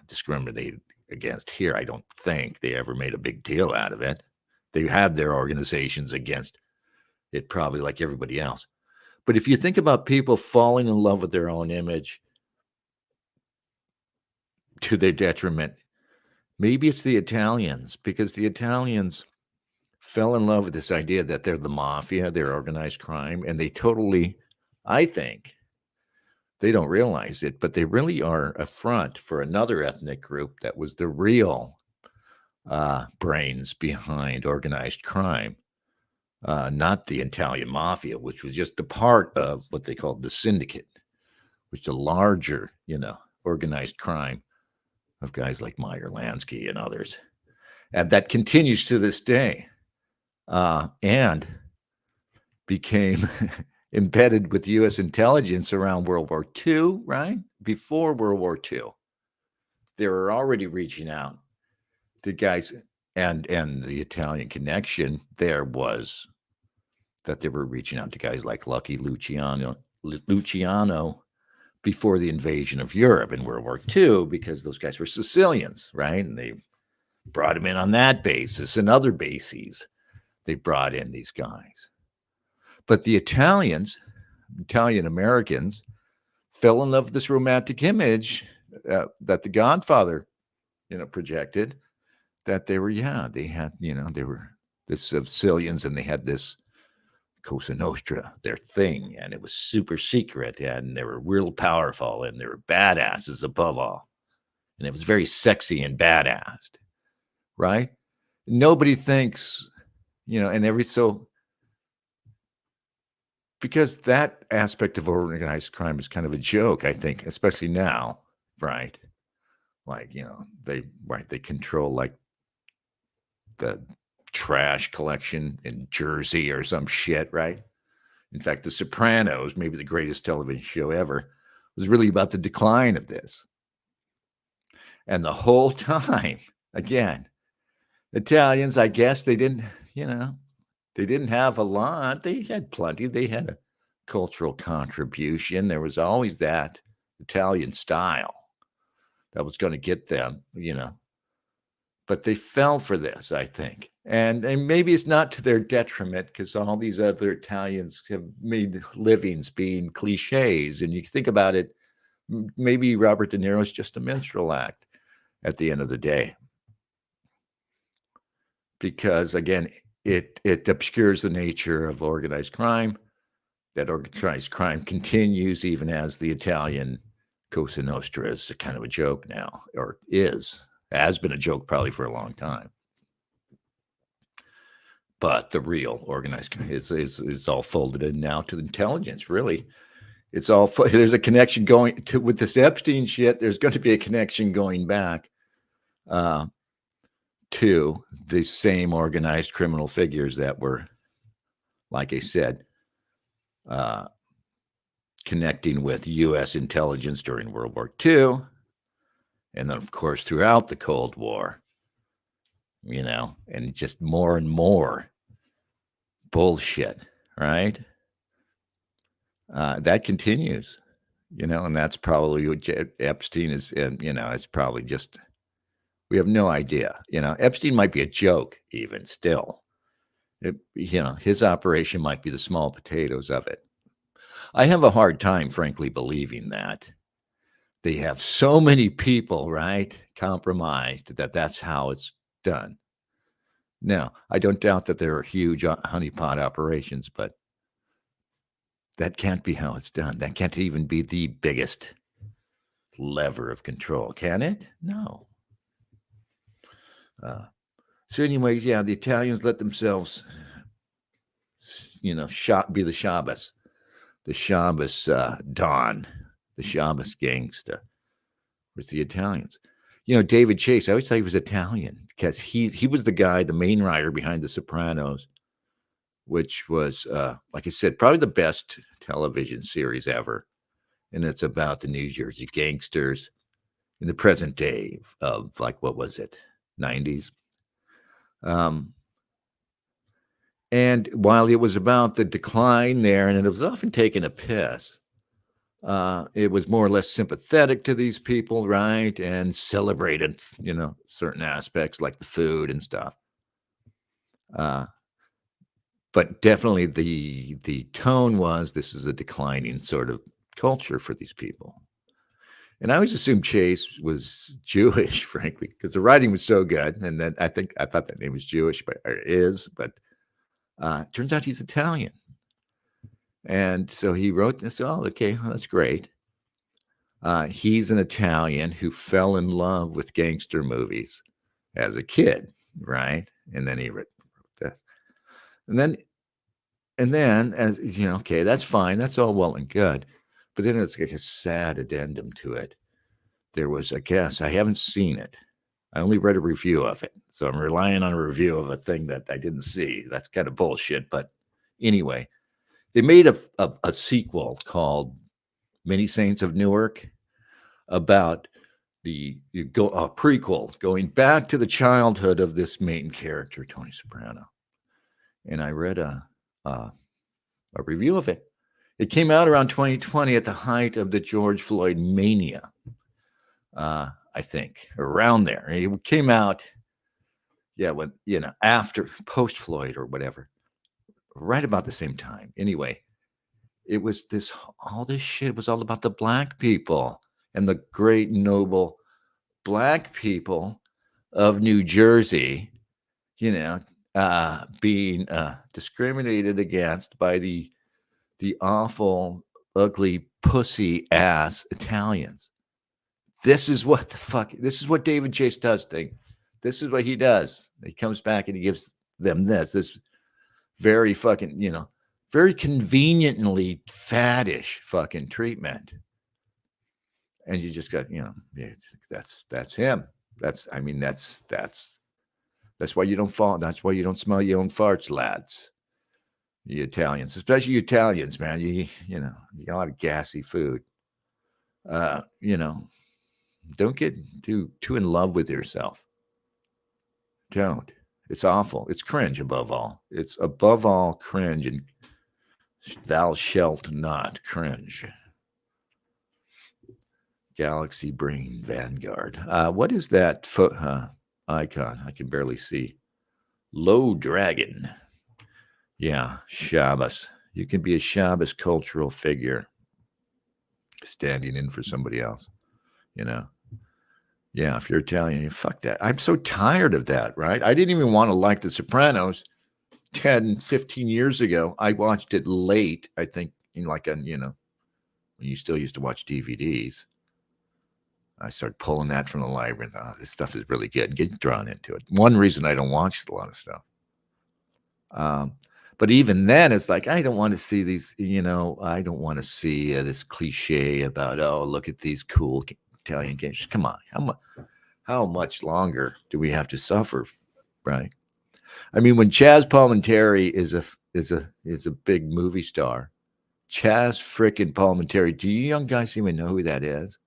discriminated against here. I don't think they ever made a big deal out of it. They had their organizations against it, probably like everybody else. But if you think about people falling in love with their own image to their detriment, maybe it's the Italians, because the Italians fell in love with this idea that they're the mafia, they're organized crime, and they totally, I think, they don't realize it, but they really are a front for another ethnic group that was the real brains behind organized crime, not the Italian mafia, which was just a part of what they called the syndicate, which is a larger, organized crime of guys like Meyer Lansky and others. And that continues to this day. And became embedded with U.S. intelligence around World War II, right? Before World War II, they were already reaching out to guys, and the Italian connection there was that they were reaching out to guys like Lucky Luciano before the invasion of Europe in World War II, because those guys were Sicilians, right? And they brought him in on that basis and other bases. They brought in these guys. But the Italian Americans fell in love with this romantic image that the Godfather, projected, that they were, they had, they were the Sicilians and they had this Cosa Nostra, their thing, and it was super secret and they were real powerful and they were badasses above all. And it was very sexy and badass, right? Nobody thinks, and because that aspect of organized crime is kind of a joke, I think, especially now, right? Like, they control like the trash collection in Jersey or some shit, right? In fact, The Sopranos, maybe the greatest television show ever, was really about the decline of this. And the whole time, again, Italians, I guess they didn't have a lot. They had plenty. They had a cultural contribution. There was always that Italian style that was going to get them, but they fell for this, I think. And maybe it's not to their detriment, because all these other Italians have made livings being cliches. And you think about it, maybe Robert De Niro is just a minstrel act at the end of the day. Because, again, it obscures the nature of organized crime. That organized crime continues even as the Italian Cosa Nostra is kind of a joke now, or has been a joke probably for a long time. But the real organized crime is all folded in now to the intelligence, really. It's all, there's a connection going to, with this Epstein shit, there's going to be a connection going back to the same organized criminal figures that were, like I said, connecting with U.S. intelligence during World War II. And then, of course, throughout the Cold War, and just more and more bullshit, right? That continues, and that's probably what Epstein is, it's probably just, we have no idea. Epstein might be a joke even still. His operation might be the small potatoes of it. I have a hard time, frankly, believing that they have so many people, right, compromised that's how it's done. Now, I don't doubt that there are huge honeypot operations, but that can't be how it's done. That can't even be the biggest lever of control, can it? No. So anyways, yeah, the Italians let themselves, be the Shabbos. The Shabbos Don, the Shabbos gangster, was the Italians. David Chase, I always thought he was Italian because he was the guy, the main writer behind The Sopranos, which was, like I said, probably the best television series ever. And it's about the New Jersey gangsters in the present day of, like, what was it, 90s? And while it was about the decline there, and it was often taking a piss, it was more or less sympathetic to these people, right? And celebrated, certain aspects like the food and stuff. But definitely the tone was, this is a declining sort of culture for these people. And I always assumed Chase was Jewish, frankly, because the writing was so good. And then I thought that name was Jewish, but turns out he's Italian. And so he wrote this. Oh, okay, well, that's great. He's an Italian who fell in love with gangster movies as a kid, right? And then he wrote this. And then as okay, that's fine. That's all well and good. But then it's like a sad addendum to it. There was, I guess, I haven't seen it. I only read a review of it. So I'm relying on a review of a thing that I didn't see. That's kind of bullshit. But anyway, they made a sequel called Many Saints of Newark about a prequel going back to the childhood of this main character, Tony Soprano. And I read a review of it. It came out around 2020 at the height of the George Floyd mania, I think, around there. It came out, when after post Floyd or whatever, right about the same time. Anyway, it was all this shit was all about the black people and the great noble black people of New Jersey, being discriminated against by the awful, ugly, pussy ass Italians. This is what David Chase does thing. This is what he does. He comes back and he gives them this very fucking, very conveniently faddish fucking treatment. And you just got, yeah, that's him. That's why you don't fall. That's why you don't smell your own farts, lads. The Italians, especially Italians, man. You got a lot of gassy food. Don't get too in love with yourself. Don't. It's awful. It's cringe above all. It's above all cringe, and thou shalt not cringe. Galaxy Brain Vanguard. What is that icon? I can barely see. Low Dragon. Yeah, Shabbos. You can be a Shabbos cultural figure standing in for somebody else, Yeah, if you're Italian, fuck that. I'm so tired of that, right? I didn't even want to like The Sopranos 10, 15 years ago. I watched it late, I think, when you still used to watch DVDs. I started pulling that from the library. Oh, this stuff is really good. Get drawn into it. One reason I don't watch a lot of stuff. But even then, it's like, I don't want to see these, I don't want to see this cliche about, oh, look at these cool Italian games. Come on. How much longer do we have to suffer, right? I mean, when Chaz Palminteri is a big movie star, Chaz frickin' Palminteri, do you young guys even know who that is?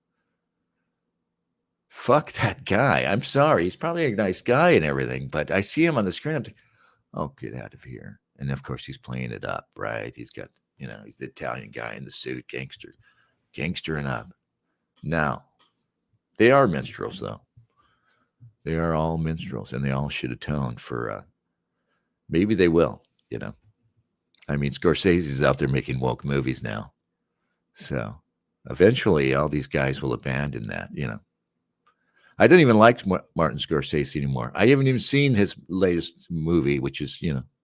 Fuck that guy. I'm sorry. He's probably a nice guy and everything, but I see him on the screen. I'm thinking, oh, get out of here. And of course, he's playing it up, right? He's got, he's the Italian guy in the suit, gangstering up. Now, they are minstrels, though. They are all minstrels, and they all should atone for, maybe they will, I mean, Scorsese's out there making woke movies now. So eventually, all these guys will abandon that, I don't even like Martin Scorsese anymore. I haven't even seen his latest movie, which is,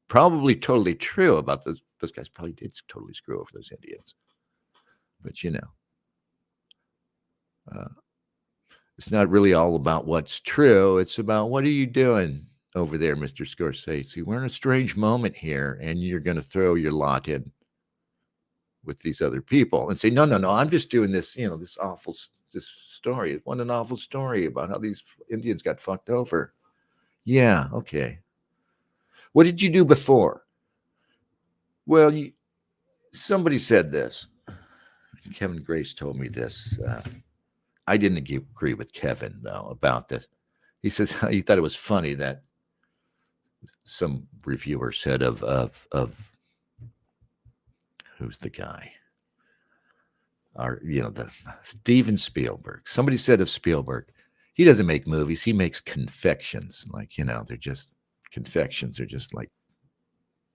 probably totally true about those guys. Probably did totally screw over those Indians. But, it's not really all about what's true. It's about, what are you doing over there, Mr. Scorsese? We're in a strange moment here, and you're going to throw your lot in with these other people and say, no, I'm just doing this, this awful this story. What an awful story about how these Indians got fucked over. Yeah, okay. What did you do before? Well, somebody said this. Kevin Grace told me this. I didn't agree with Kevin, though, about this. He says he thought it was funny that some reviewer said of who's the guy? The Steven Spielberg. Somebody said of Spielberg, he doesn't make movies. He makes confections. Like, they're just confections. They're just like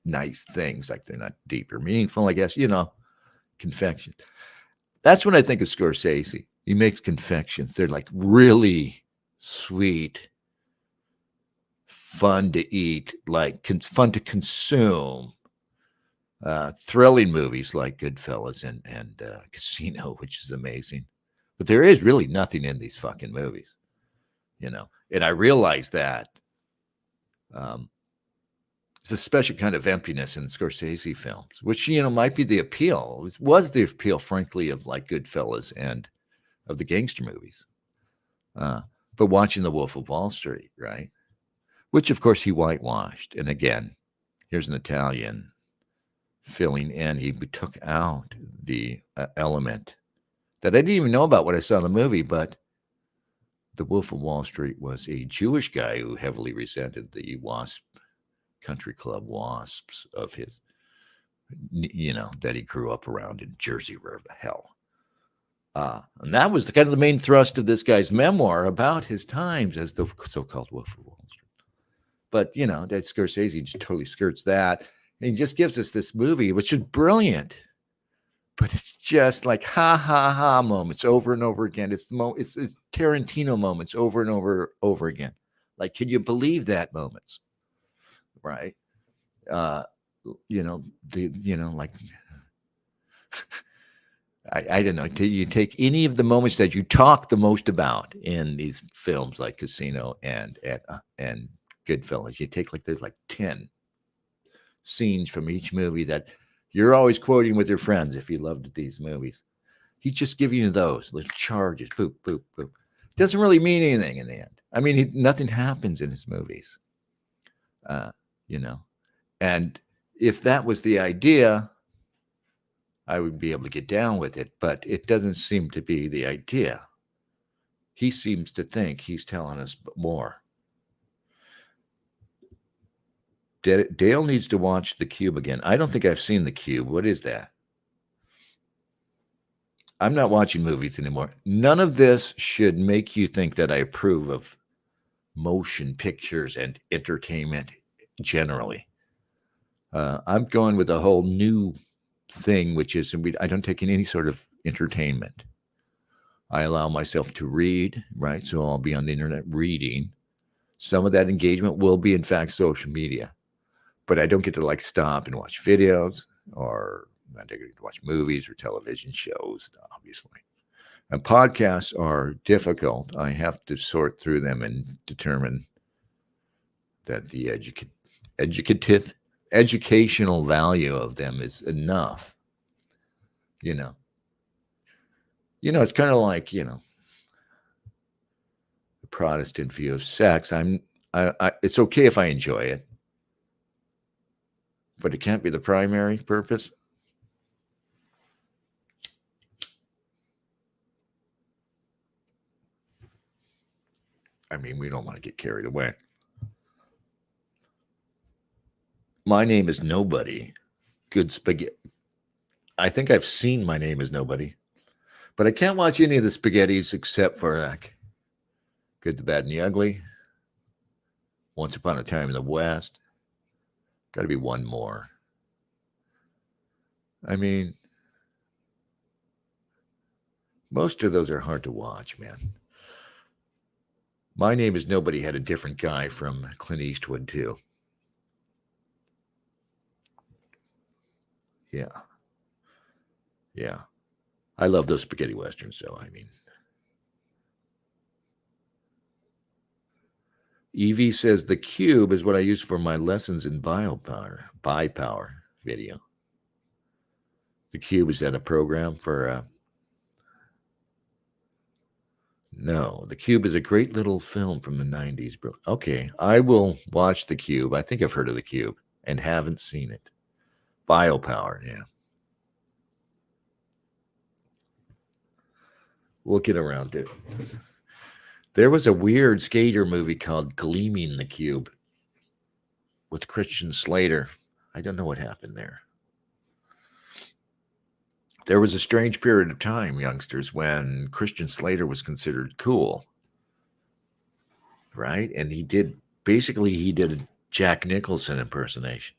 nice things. Like, they're not deep or meaningful, I guess, confection. That's what I think of Scorsese. He makes confections. They're like really sweet, fun to eat, like fun to consume. Thrilling movies like Goodfellas and Casino, which is amazing. But there is really nothing in these fucking movies, And I realize that it's a special kind of emptiness in Scorsese films, which, might be the appeal. It was the appeal, frankly, of like Goodfellas and of the gangster movies. But watching The Wolf of Wall Street, right? Which, of course, he whitewashed. And again, here's an Italian filling in. He took out the element that I didn't even know about when I saw the movie, but The Wolf of Wall Street was a Jewish guy who heavily resented the country club wasps of his, that he grew up around in Jersey, wherever the hell. And that was the main thrust of this guy's memoir about his times as the so-called Wolf of Wall Street. But, that Scorsese just totally skirts that. And he just gives us this movie, which is brilliant, but it's just like ha moments over and over again. It's it's Tarantino moments over and over again. Like, can you believe that moments? Right? Like I don't know. You take any of the moments that you talk the most about in these films, like Casino and Goodfellas. You take there's 10 scenes from each movie that You're always quoting with your friends if you loved these movies. He's just giving you those little charges. Boop, boop, boop. Doesn't really mean anything in the end. I mean, nothing happens in his movies. You know, and if that was the idea, I would be able to get down with it, but it doesn't seem to be the idea. He seems to think he's telling us more. Dale needs to watch The Cube again. I don't think I've seen The Cube. What is that? I'm not watching movies anymore. None of this should make you think that I approve of motion pictures and entertainment generally. I'm going with a whole new thing, which is I don't take in any sort of entertainment. I allow myself to read, right? So I'll be on the internet reading. Some of that engagement will be, in fact, social media. But I don't get to like stop and watch videos, or I don't get to watch movies or television shows, obviously. And podcasts are difficult. I have to sort through them and determine that the educational value of them is enough. It's kind of like, the Protestant view of sex. It's okay if I enjoy it, but it can't be the primary purpose. I mean, we don't want to get carried away. My Name is Nobody. Good spaghetti. I think I've seen My Name is Nobody, but I can't watch any of the spaghettis except for like Good, the Bad, and the Ugly. Once Upon a Time in the West. Got to be one more. I mean, most of those are hard to watch, man. My Name is Nobody had a different guy from Clint Eastwood, too. Yeah. I love those spaghetti westerns, so I mean. Evie says The Cube is what I use for my lessons in BiPower video. The Cube, is that a program for... No, The Cube is a great little film from the 90s. Okay, I will watch The Cube. I think I've heard of The Cube and haven't seen it. BioPower, yeah. We'll get around to it. There was a weird skater movie called Gleaming the Cube with Christian Slater. I don't know what happened there. There was a strange period of time, youngsters, when Christian Slater was considered cool, right? And he did a Jack Nicholson impersonation.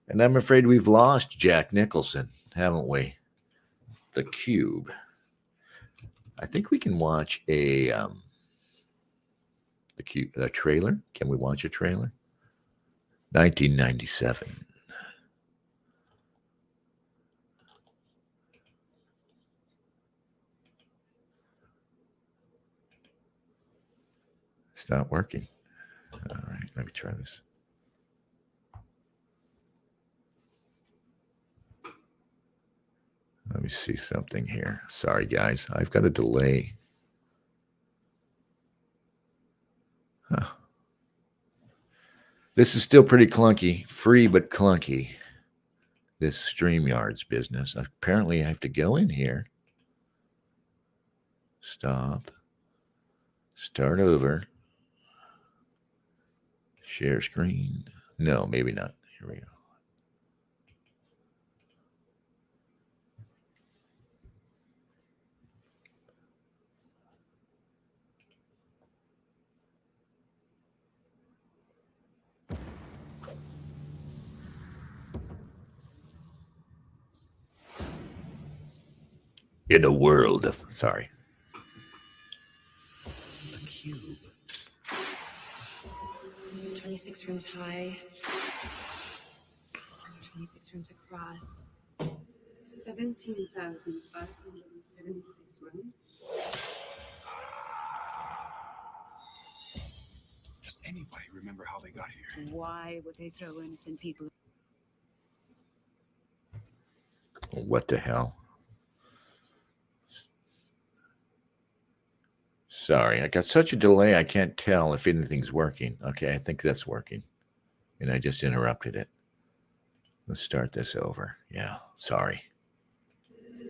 And I'm afraid we've lost Jack Nicholson, haven't we? The Cube. I think we can watch a trailer. Can we watch a trailer? 1997. It's not working. All right, let me try this. Let me see something here. Sorry, guys. I've got a delay. Huh. This is still pretty clunky. Free, but clunky. This StreamYard's business. Apparently, I have to go in here. Stop. Start over. Share screen. No, maybe not. Here we go. In a world of... Sorry. A cube. 26 rooms high. 26 rooms across. 17,576 rooms. Does anybody remember how they got here? Why would they throw innocent people? what the hell? Sorry, I got such a delay, I can't tell if anything's working. Okay, I think that's working. And I just interrupted it. Let's start this over. Yeah, sorry.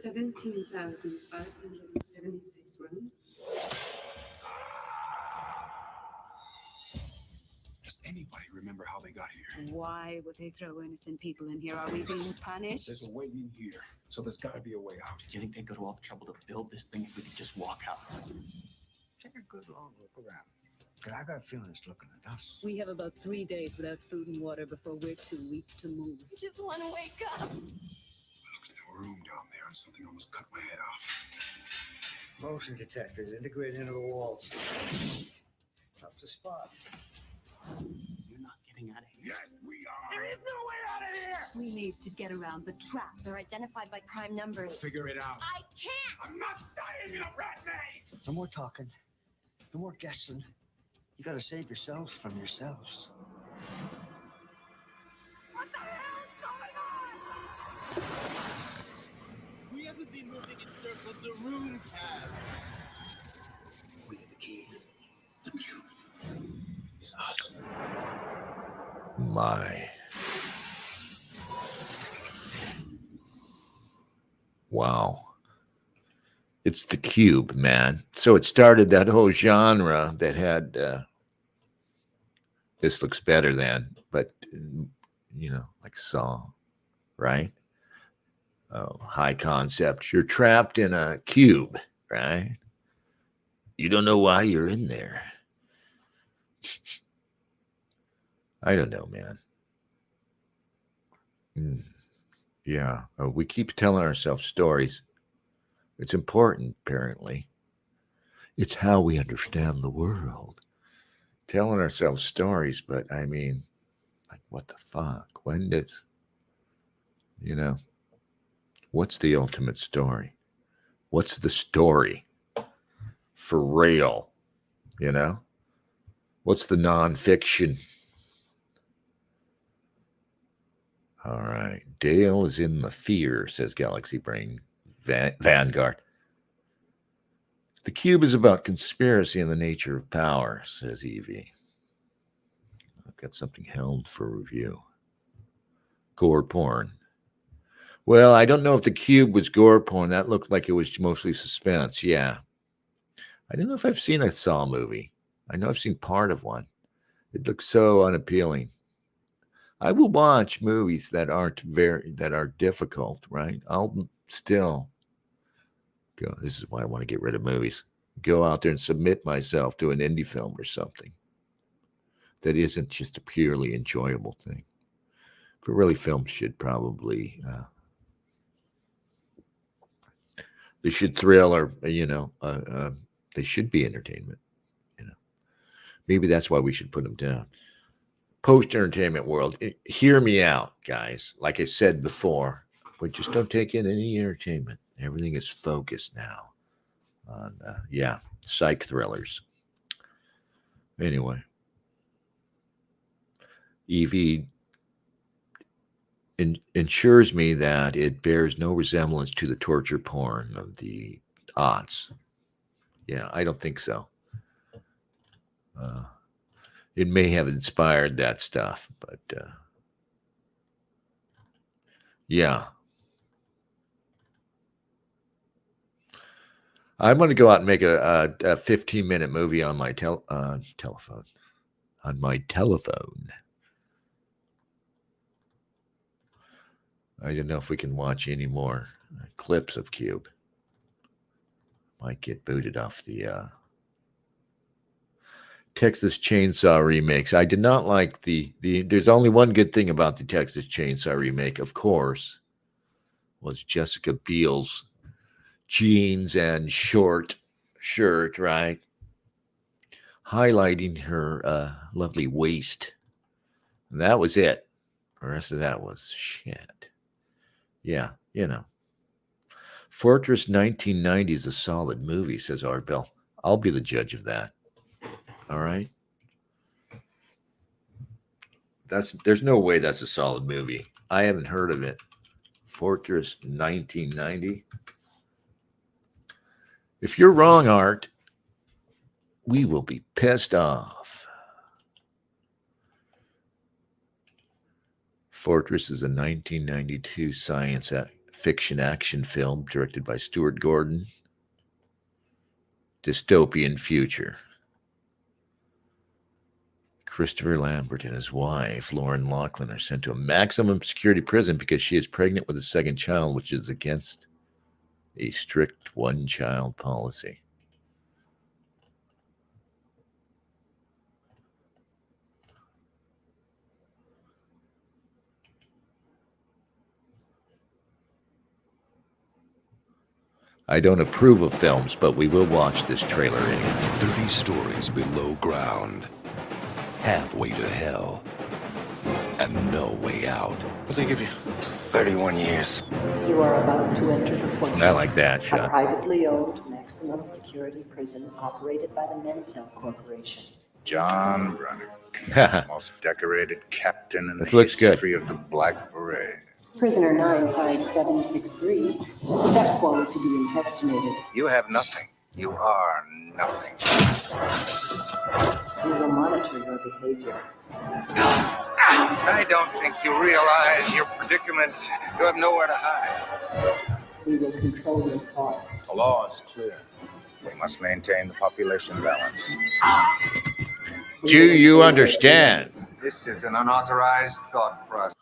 17,576 rooms. Does anybody remember how they got here? Why would they throw innocent people in here? Are we being punished? There's a way in here, so there's got to be a way out. Do you think they'd go to all the trouble to build this thing if we could just walk out? Take a good long look around. Because I got a feeling it's looking at us. We have about 3 days without food and water before we're too weak to move. I just want to wake up. Look in the room down there, and something almost cut my head off. Motion detectors integrated into the walls. Tough to spot. You're not getting out of here. Yes, we are. There is no way out of here! We need to get around the traps. They're identified by prime numbers. Figure it out. I can't! I'm not dying in a rat maze! No more talking. No more guessing. You gotta save yourselves from yourselves. What the hell's going on? We haven't been moving in circles, the rooms have. We have the key. The cube is us. My. Wow. It's the Cube, man. So it started that whole genre that had this looks better than, but like Saw, right? Oh, high concept. You're trapped in a cube, right? You don't know why you're in there. I don't know, man. Yeah, we keep telling ourselves stories. It's important, apparently. It's how we understand the world. Telling ourselves stories, but I mean, like, what the fuck? When does, what's the ultimate story? What's the story? For real, What's the nonfiction? All right. Dale is in the fear, says Galaxy Brain Vanguard. The Cube is about conspiracy and the nature of power, says Evie. I've got something held for review. Gore porn. Well, I don't know if the Cube was gore porn. That looked like it was mostly suspense. Yeah. I don't know if I've seen a Saw movie. I know I've seen part of one. It looks so unappealing. I will watch movies that are difficult, right? I'll still go. This is why I want to get rid of movies. Go out there and submit myself to an indie film or something that isn't just a purely enjoyable thing. But really, films should probably they should thrill, or they should be entertainment. Maybe that's why we should put them down. Post-entertainment world, hear me out, guys. Like I said before, but just don't take in any entertainment. Everything is focused now on, psych thrillers. Anyway, Evie ensures me that it bears no resemblance to the torture porn of the aughts. Yeah, I don't think so. It may have inspired that stuff, but yeah. I'm going to go out and make a 15-minute movie on my telephone. On my telephone. I don't know if we can watch any more clips of Cube. Might get booted off the Texas Chainsaw remakes. I did not like the there's only one good thing about the Texas Chainsaw remake, of course, was Jessica Biel's jeans and short shirt, right? Highlighting her lovely waist. And that was it. The rest of that was shit. Yeah, Fortress 1990 is a solid movie, says Art Bell. I'll be the judge of that. All right. There's no way that's a solid movie. I haven't heard of it. Fortress 1990. If you're wrong, Art, we will be pissed off. Fortress is a 1992 science fiction action film directed by Stuart Gordon. Dystopian future. Christopher Lambert and his wife, Lauren Laughlin, are sent to a maximum security prison because she is pregnant with a second child, which is against a strict one-child policy. I don't approve of films, but we will watch this trailer anyway. 30 stories below ground, halfway to hell, and no way out. What they give you? 31 years. You are about to enter the Fortress. I like that A shot. privately owned maximum security prison operated by the Mentel Corporation. John Brunner, most decorated captain in This the looks good. history of the Black Beret. Prisoner 95763, step forward to be intestinated. You have nothing. You are nothing. We will monitor your behavior. I don't think you realize your predicament. You have nowhere to hide. We will control your thoughts. The law is clear. We must maintain the population balance. Do you understand? This is an unauthorized thought process.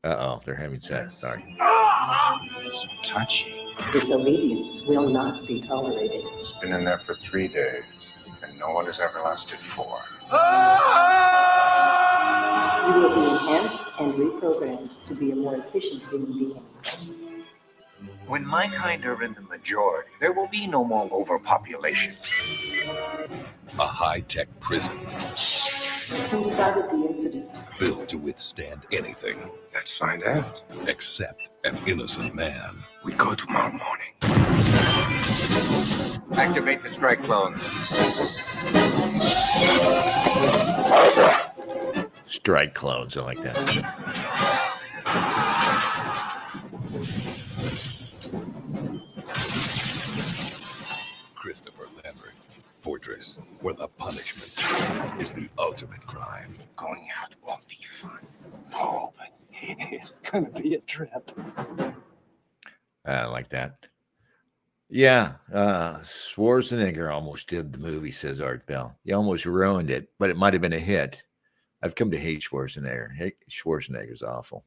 Uh-oh, they're having sex. Sorry. So touchy. Disobedience will not be tolerated. It's been in there for 3 days, and no one has ever lasted 4. You will be enhanced and reprogrammed to be a more efficient human being. When my kind are in the majority, there will be no more overpopulation. A high-tech prison Who started the incident? built to withstand anything Let's find out. except an innocent man. We go tomorrow morning. Activate the strike clone. Strike clones. I like that. Christopher Lambert, Fortress, where the punishment is the ultimate crime. Going out won't be fun. Oh, but it's gonna be a trip. I like that. Yeah, Schwarzenegger almost did the movie, says Art Bell. He almost ruined it, but it might have been a hit. I've come to hate Schwarzenegger. Schwarzenegger's awful.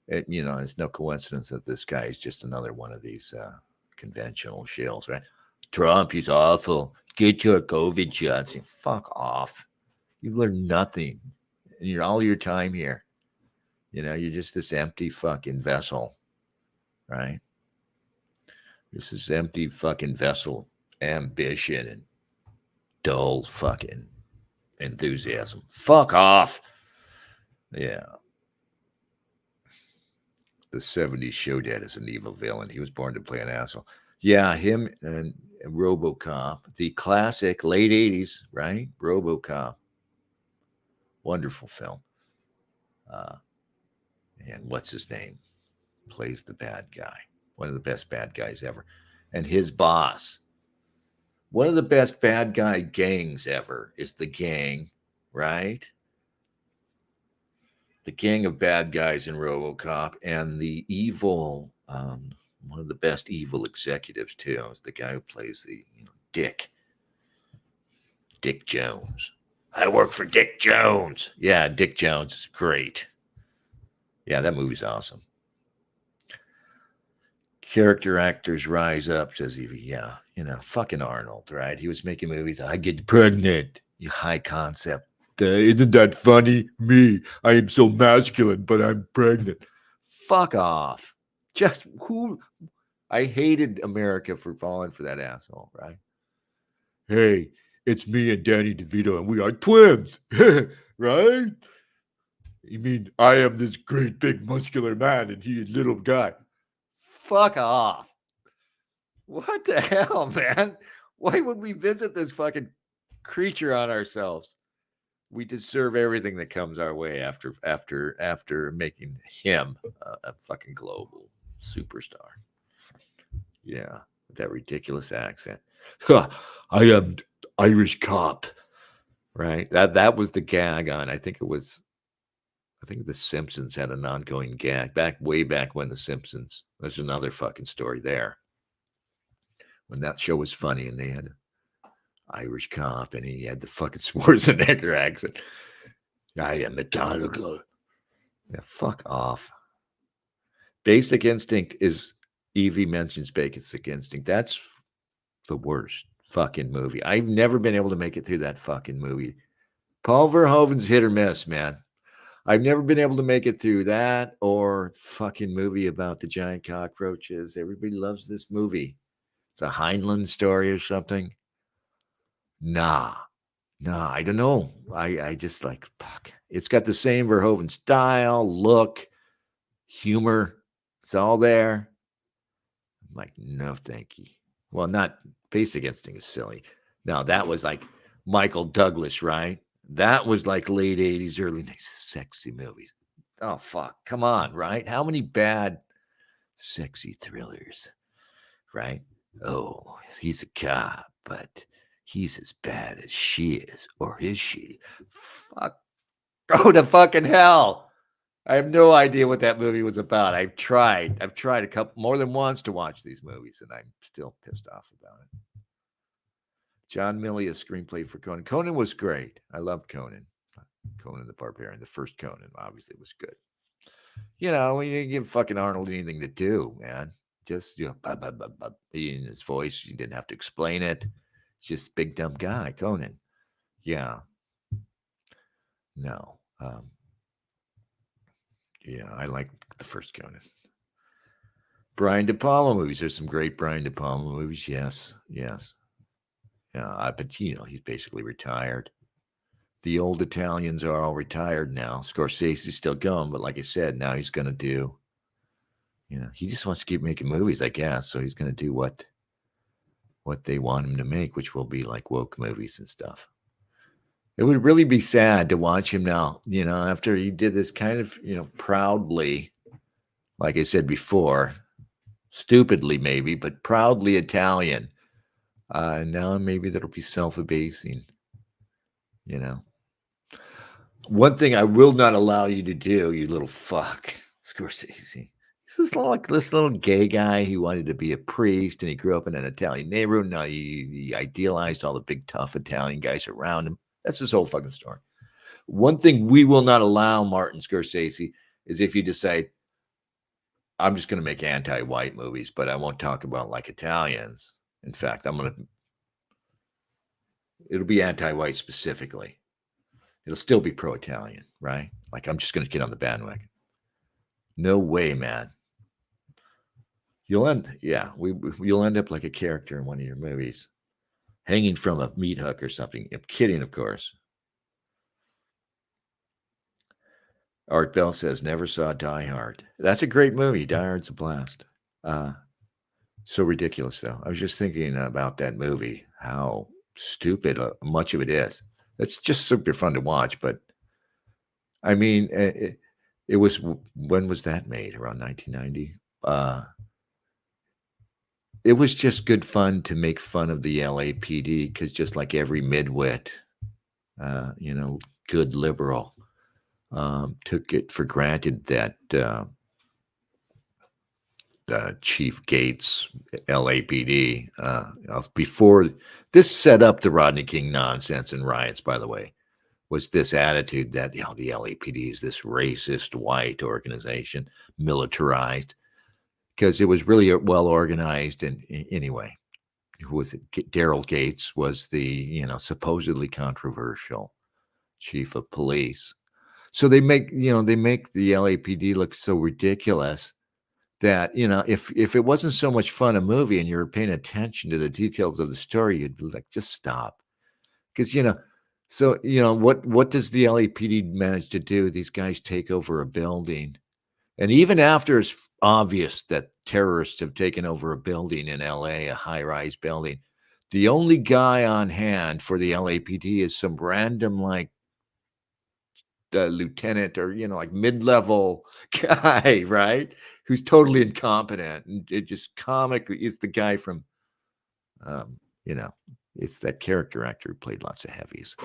It's no coincidence that this guy is just another one of these conventional shills, right? Trump, he's awful. Get your COVID shots. Fuck off. You learn nothing. And you're all your time here. You're just this empty fucking vessel, right? This is empty fucking vessel ambition and dull fucking enthusiasm. Fuck off. Yeah. The 70s showed that as an evil villain. He was born to play an asshole. Yeah, him and RoboCop, the classic late 80s, right? RoboCop. Wonderful film. And what's his name? Plays the bad guy. One of the best bad guys ever. And his boss. One of the best bad guy gangs ever is The Gang, right? The gang of bad guys in RoboCop, and the evil, one of the best evil executives too, is the guy who plays the Dick Jones. I work for Dick Jones. Yeah, Dick Jones is great. Yeah, that movie's awesome. Character actors rise up, says Evie. Yeah, fucking Arnold, right? He was making movies. I get pregnant. You high concept. Isn't that funny? Me, I am so masculine, but I'm pregnant. Fuck off. I hated America for falling for that asshole, right? Hey, it's me and Danny DeVito, and we are twins, right? You mean I am this great big muscular man, and he is little guy? Fuck off. What the hell, man? Why would we visit this fucking creature on ourselves? We deserve everything that comes our way after making him a fucking global superstar. Yeah, with that ridiculous accent. I am Irish cop. Right? That was the gag on. I think The Simpsons had an ongoing gag way back when The Simpsons. There's another fucking story there. When that show was funny and they had an Irish cop and he had the fucking Schwarzenegger accent. I am methodical. Yeah, fuck off. Basic Instinct is, Evie mentions Basic Instinct. That's the worst fucking movie. I've never been able to make it through that fucking movie. Paul Verhoeven's hit or miss, man. I've never been able to make it through that or fucking movie about the giant cockroaches. Everybody loves this movie. It's a Heinlein story or something. Nah, I don't know. I just like, fuck. It's got the same Verhoeven style, look, humor. It's all there. I'm like, no, thank you. Well, not Basic Instinct is silly. No, that was like Michael Douglas, right? That was like late 80s, early 90s, sexy movies. Oh, fuck. Come on, right? How many bad, sexy thrillers, right? Oh, he's a cop, but he's as bad as she is, or is she? Fuck. Go to fucking hell. I have no idea what that movie was about. I've tried a couple more than once to watch these movies, and I'm still pissed off about it. John Milius screenplay for Conan. Conan was great. I loved Conan. Conan the Barbarian. The first Conan obviously was good. You know, when you give fucking Arnold anything to do, man. Just, you know, in his voice, you didn't have to explain it. Just big dumb guy, Conan. Yeah. No. Yeah, I like the first Conan. Brian De Palma movies. There's some great Brian De Palma movies. Yes. Yeah, but you know, he's basically retired. The old Italians are all retired now. Scorsese's still going, but like I said, now he's going to do, you know, he just wants to keep making movies, I guess. So he's going to do what they want him to make, which will be like woke movies and stuff. It would really be sad to watch him now, you know, after he did this kind of, you know, proudly, like I said before, stupidly maybe, but proudly Italian. Now maybe that'll be self-abasing, you know. One thing I will not allow you to do, you little fuck, Scorsese. This little gay guy who wanted to be a priest, and he grew up in an Italian neighborhood. Now he idealized all the big, tough Italian guys around him. That's his whole fucking story. One thing we will not allow, Martin Scorsese, is if you decide, I'm just going to make anti-white movies, but I won't talk about like Italians. In fact, it'll be anti-white specifically. It'll still be pro-Italian, right? Like, I'm just going to get on the bandwagon. No way, man. You'll end up like a character in one of your movies, hanging from a meat hook or something. I'm kidding, of course. Art Bell says, never saw Die Hard. That's a great movie. Die Hard's a blast. So ridiculous, though. I was just thinking about that movie, how stupid much of it is. It's just super fun to watch, but I mean, it was, when was that made? Around 1990? It was just good fun to make fun of the LAPD, because just like every midwit, you know, good liberal, took it for granted that Chief Gates, LAPD, before this set up the Rodney King nonsense and riots, by the way, was this attitude that, you know, the LAPD is this racist white organization, militarized, because it was really well organized. And anyway, who was it? Daryl Gates was the, you know, supposedly controversial chief of police. So they make the LAPD look so ridiculous that, you know, if it wasn't so much fun a movie and you were paying attention to the details of the story, you'd be like, just stop. Because, you know, so, you know, what does the LAPD manage to do? These guys take over a building. And even after it's obvious that terrorists have taken over a building in LA, a high-rise building, the only guy on hand for the LAPD is some random, like, lieutenant or, like mid-level guy, right? Who's totally incompetent. And it just comically, it's the guy from, it's that character actor who played lots of heavies,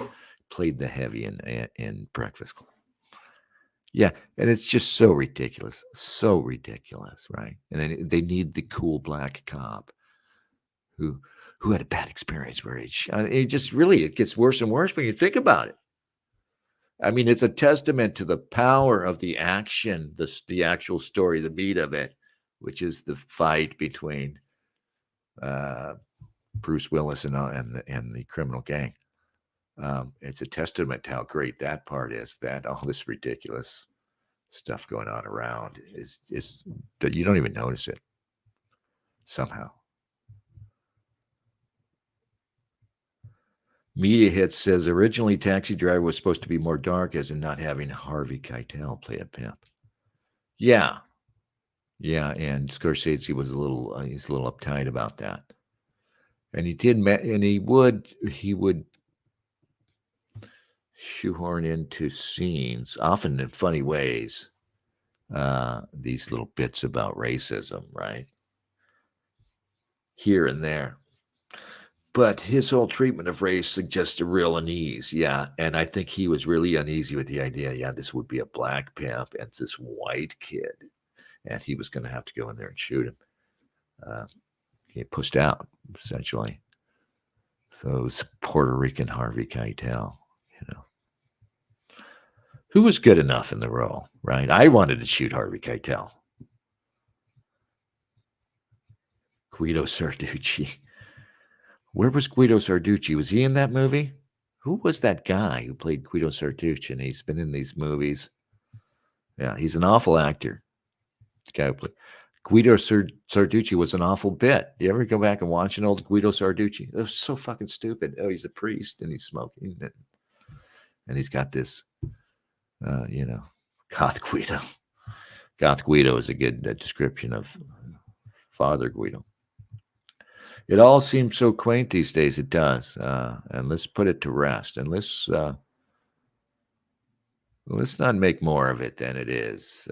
played the heavy in Breakfast Club. Yeah, and it's just so ridiculous, right? And then they need the cool black cop who had a bad experience where it just really, it gets worse and worse when you think about it. I mean, it's a testament to the power of the action, the actual story, the meat of it, which is the fight between Bruce Willis and the criminal gang. It's a testament to how great that part is, that all this ridiculous stuff going on around is that you don't even notice it somehow. Media Hits says originally Taxi Driver was supposed to be more dark, as in not having Harvey Keitel play a pimp. Yeah, and Scorsese was he's a little uptight about that, and he would shoehorn into scenes, often in funny ways, these little bits about racism, right? Here and there. But his whole treatment of race suggests a real unease, yeah. And I think he was really uneasy with the idea, this would be a black pimp and this white kid, and he was going to have to go in there and shoot him. He pushed out, essentially. So it was Puerto Rican Harvey Keitel, who was good enough in the role, right? I wanted to shoot Harvey Keitel. Guido Sarducci. Where was Guido Sarducci? Was he in that movie? Who was that guy who played Guido Sarducci? And he's been in these movies. Yeah, he's an awful actor. The guy who played Guido Sarducci was an awful bit. You ever go back and watch an old Guido Sarducci? It was so fucking stupid. Oh, he's a priest and he's smoking. And he's got this, Goth Guido. Goth Guido is a good description of Father Guido. It all seems so quaint these days. It does. And let's put it to rest. And let's not make more of it than it is.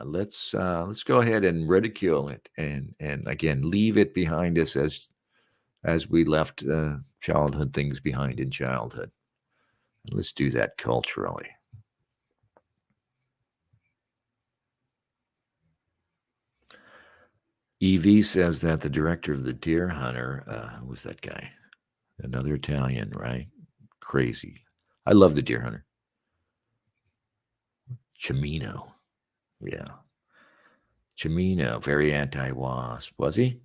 Let's go ahead and ridicule it and again leave it behind us as we left childhood things behind in childhood. And let's do that culturally. EV says that the director of The Deer Hunter, who was that guy? Another Italian, right? Crazy. I love The Deer Hunter. Cimino. Yeah. Cimino, very anti-WASP. Was he?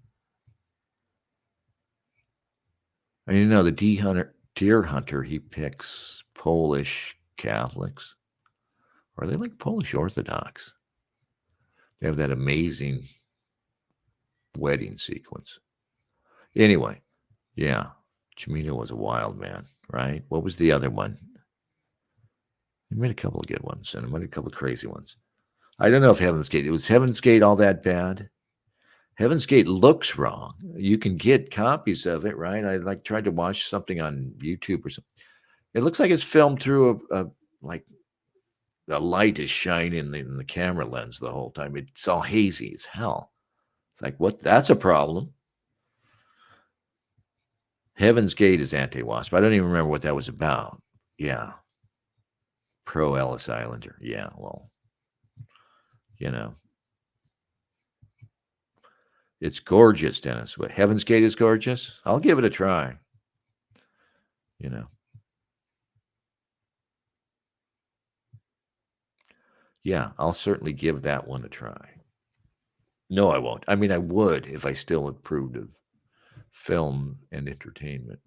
I mean, the Deer Hunter, he picks Polish Catholics. Or are they like Polish Orthodox? They have that amazing wedding sequence. Anyway, yeah, Cimino was a wild man, right? What was the other one? He made a couple of good ones, and he made a couple of crazy ones. I don't know if Heaven's Gate, was Heaven's Gate all that bad? Heaven's Gate looks wrong. You can get copies of it, right? I tried to watch something on YouTube or something. It looks like it's filmed through a light is shining in the camera lens the whole time. It's all hazy as hell. It's like, what? That's a problem. Heaven's Gate is anti-WASP. I don't even remember what that was about. Yeah. Pro Ellis Islander. Yeah, well, it's gorgeous, Dennis. What, Heaven's Gate is gorgeous? I'll give it a try. Yeah, I'll certainly give that one a try. No, I won't. I mean, I would if I still approved of film and entertainment.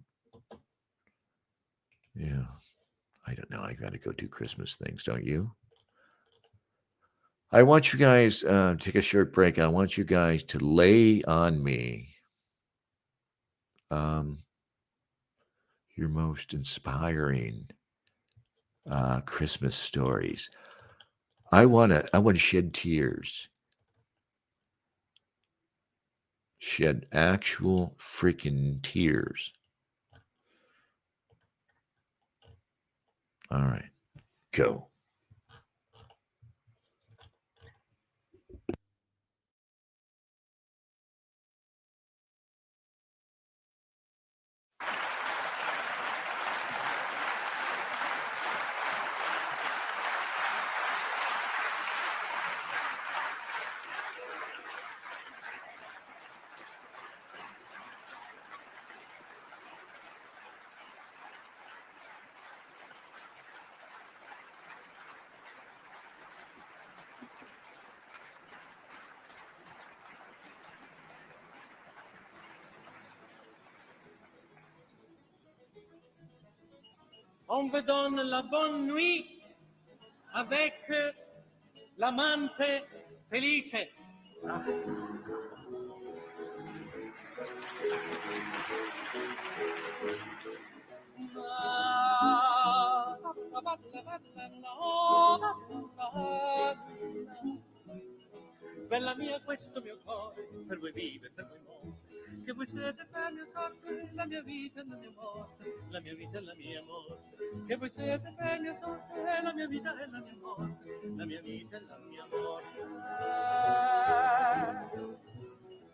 Yeah. I don't know. I got to go do Christmas things, don't you? I want you guys to take a short break. I want you guys to lay on me your most inspiring Christmas stories. I want to shed tears. Shed actual freaking tears. All right, go. On vous donne la bonne nuit avec l'amante felice. Bella mia, questo mio cuore, per voi vive, per voi morte, che voi siete per mia sorte, la mia vita e la mia morte, la mia vita e la mia morte, che voi siete per mia sorte, la mia vita e la mia morte, la mia vita e la mia morte.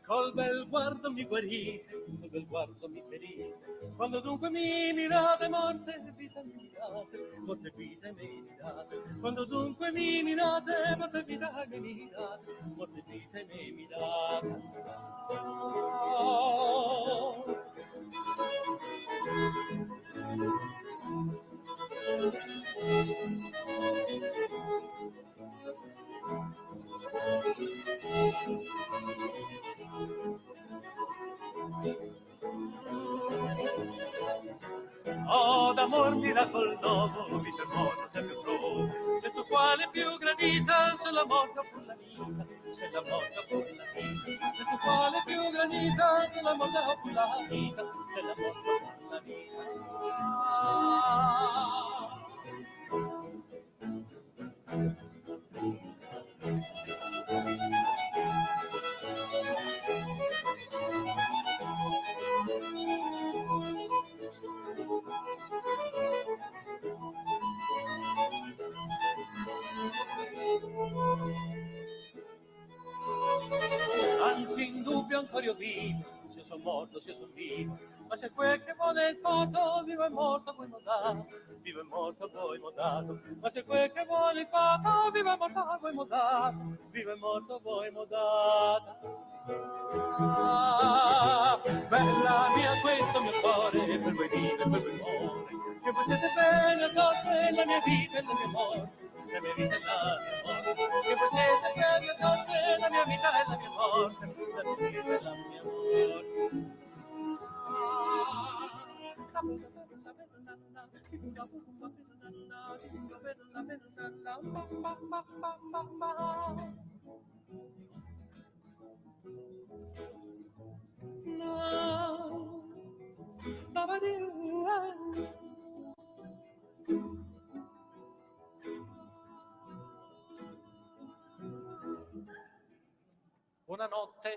Col bel guardo mi guarite, col bel guardo mi ferite, quando dunque mi mirate, morte e vita mi date, morte e vita e mi date, quando dunque mi mirate, morte e vita e mi date, morte e vita e mi date. Oh, d'amor miracol novo, vita morta più provo, e su quale più granita, se la morta pur la vita, se la morta pur la vita, e su quale più granita, se la morta pur la vita, se la morta pur la vita. Anzi, in dubbio ancora io vivo, se son morto, se son vivo, ma se quel che vuole il fato, vivo e morto voi m'ho dato, vivo e morto voi m'ho dato, ma se quel che vuole il fato, vivo e morto voi m'ho dato, vivo e morto voi m'ho dato. Ah, bella mia, questo mio cuore, per voi vive, per voi muore, che voi siete bene a torte, la mia vita e la mia morte, la mia vita e la mia morte, che voi siete bene a torte, la mia vita e la mia morte, la mia vita e la mia morte. Buonanotte.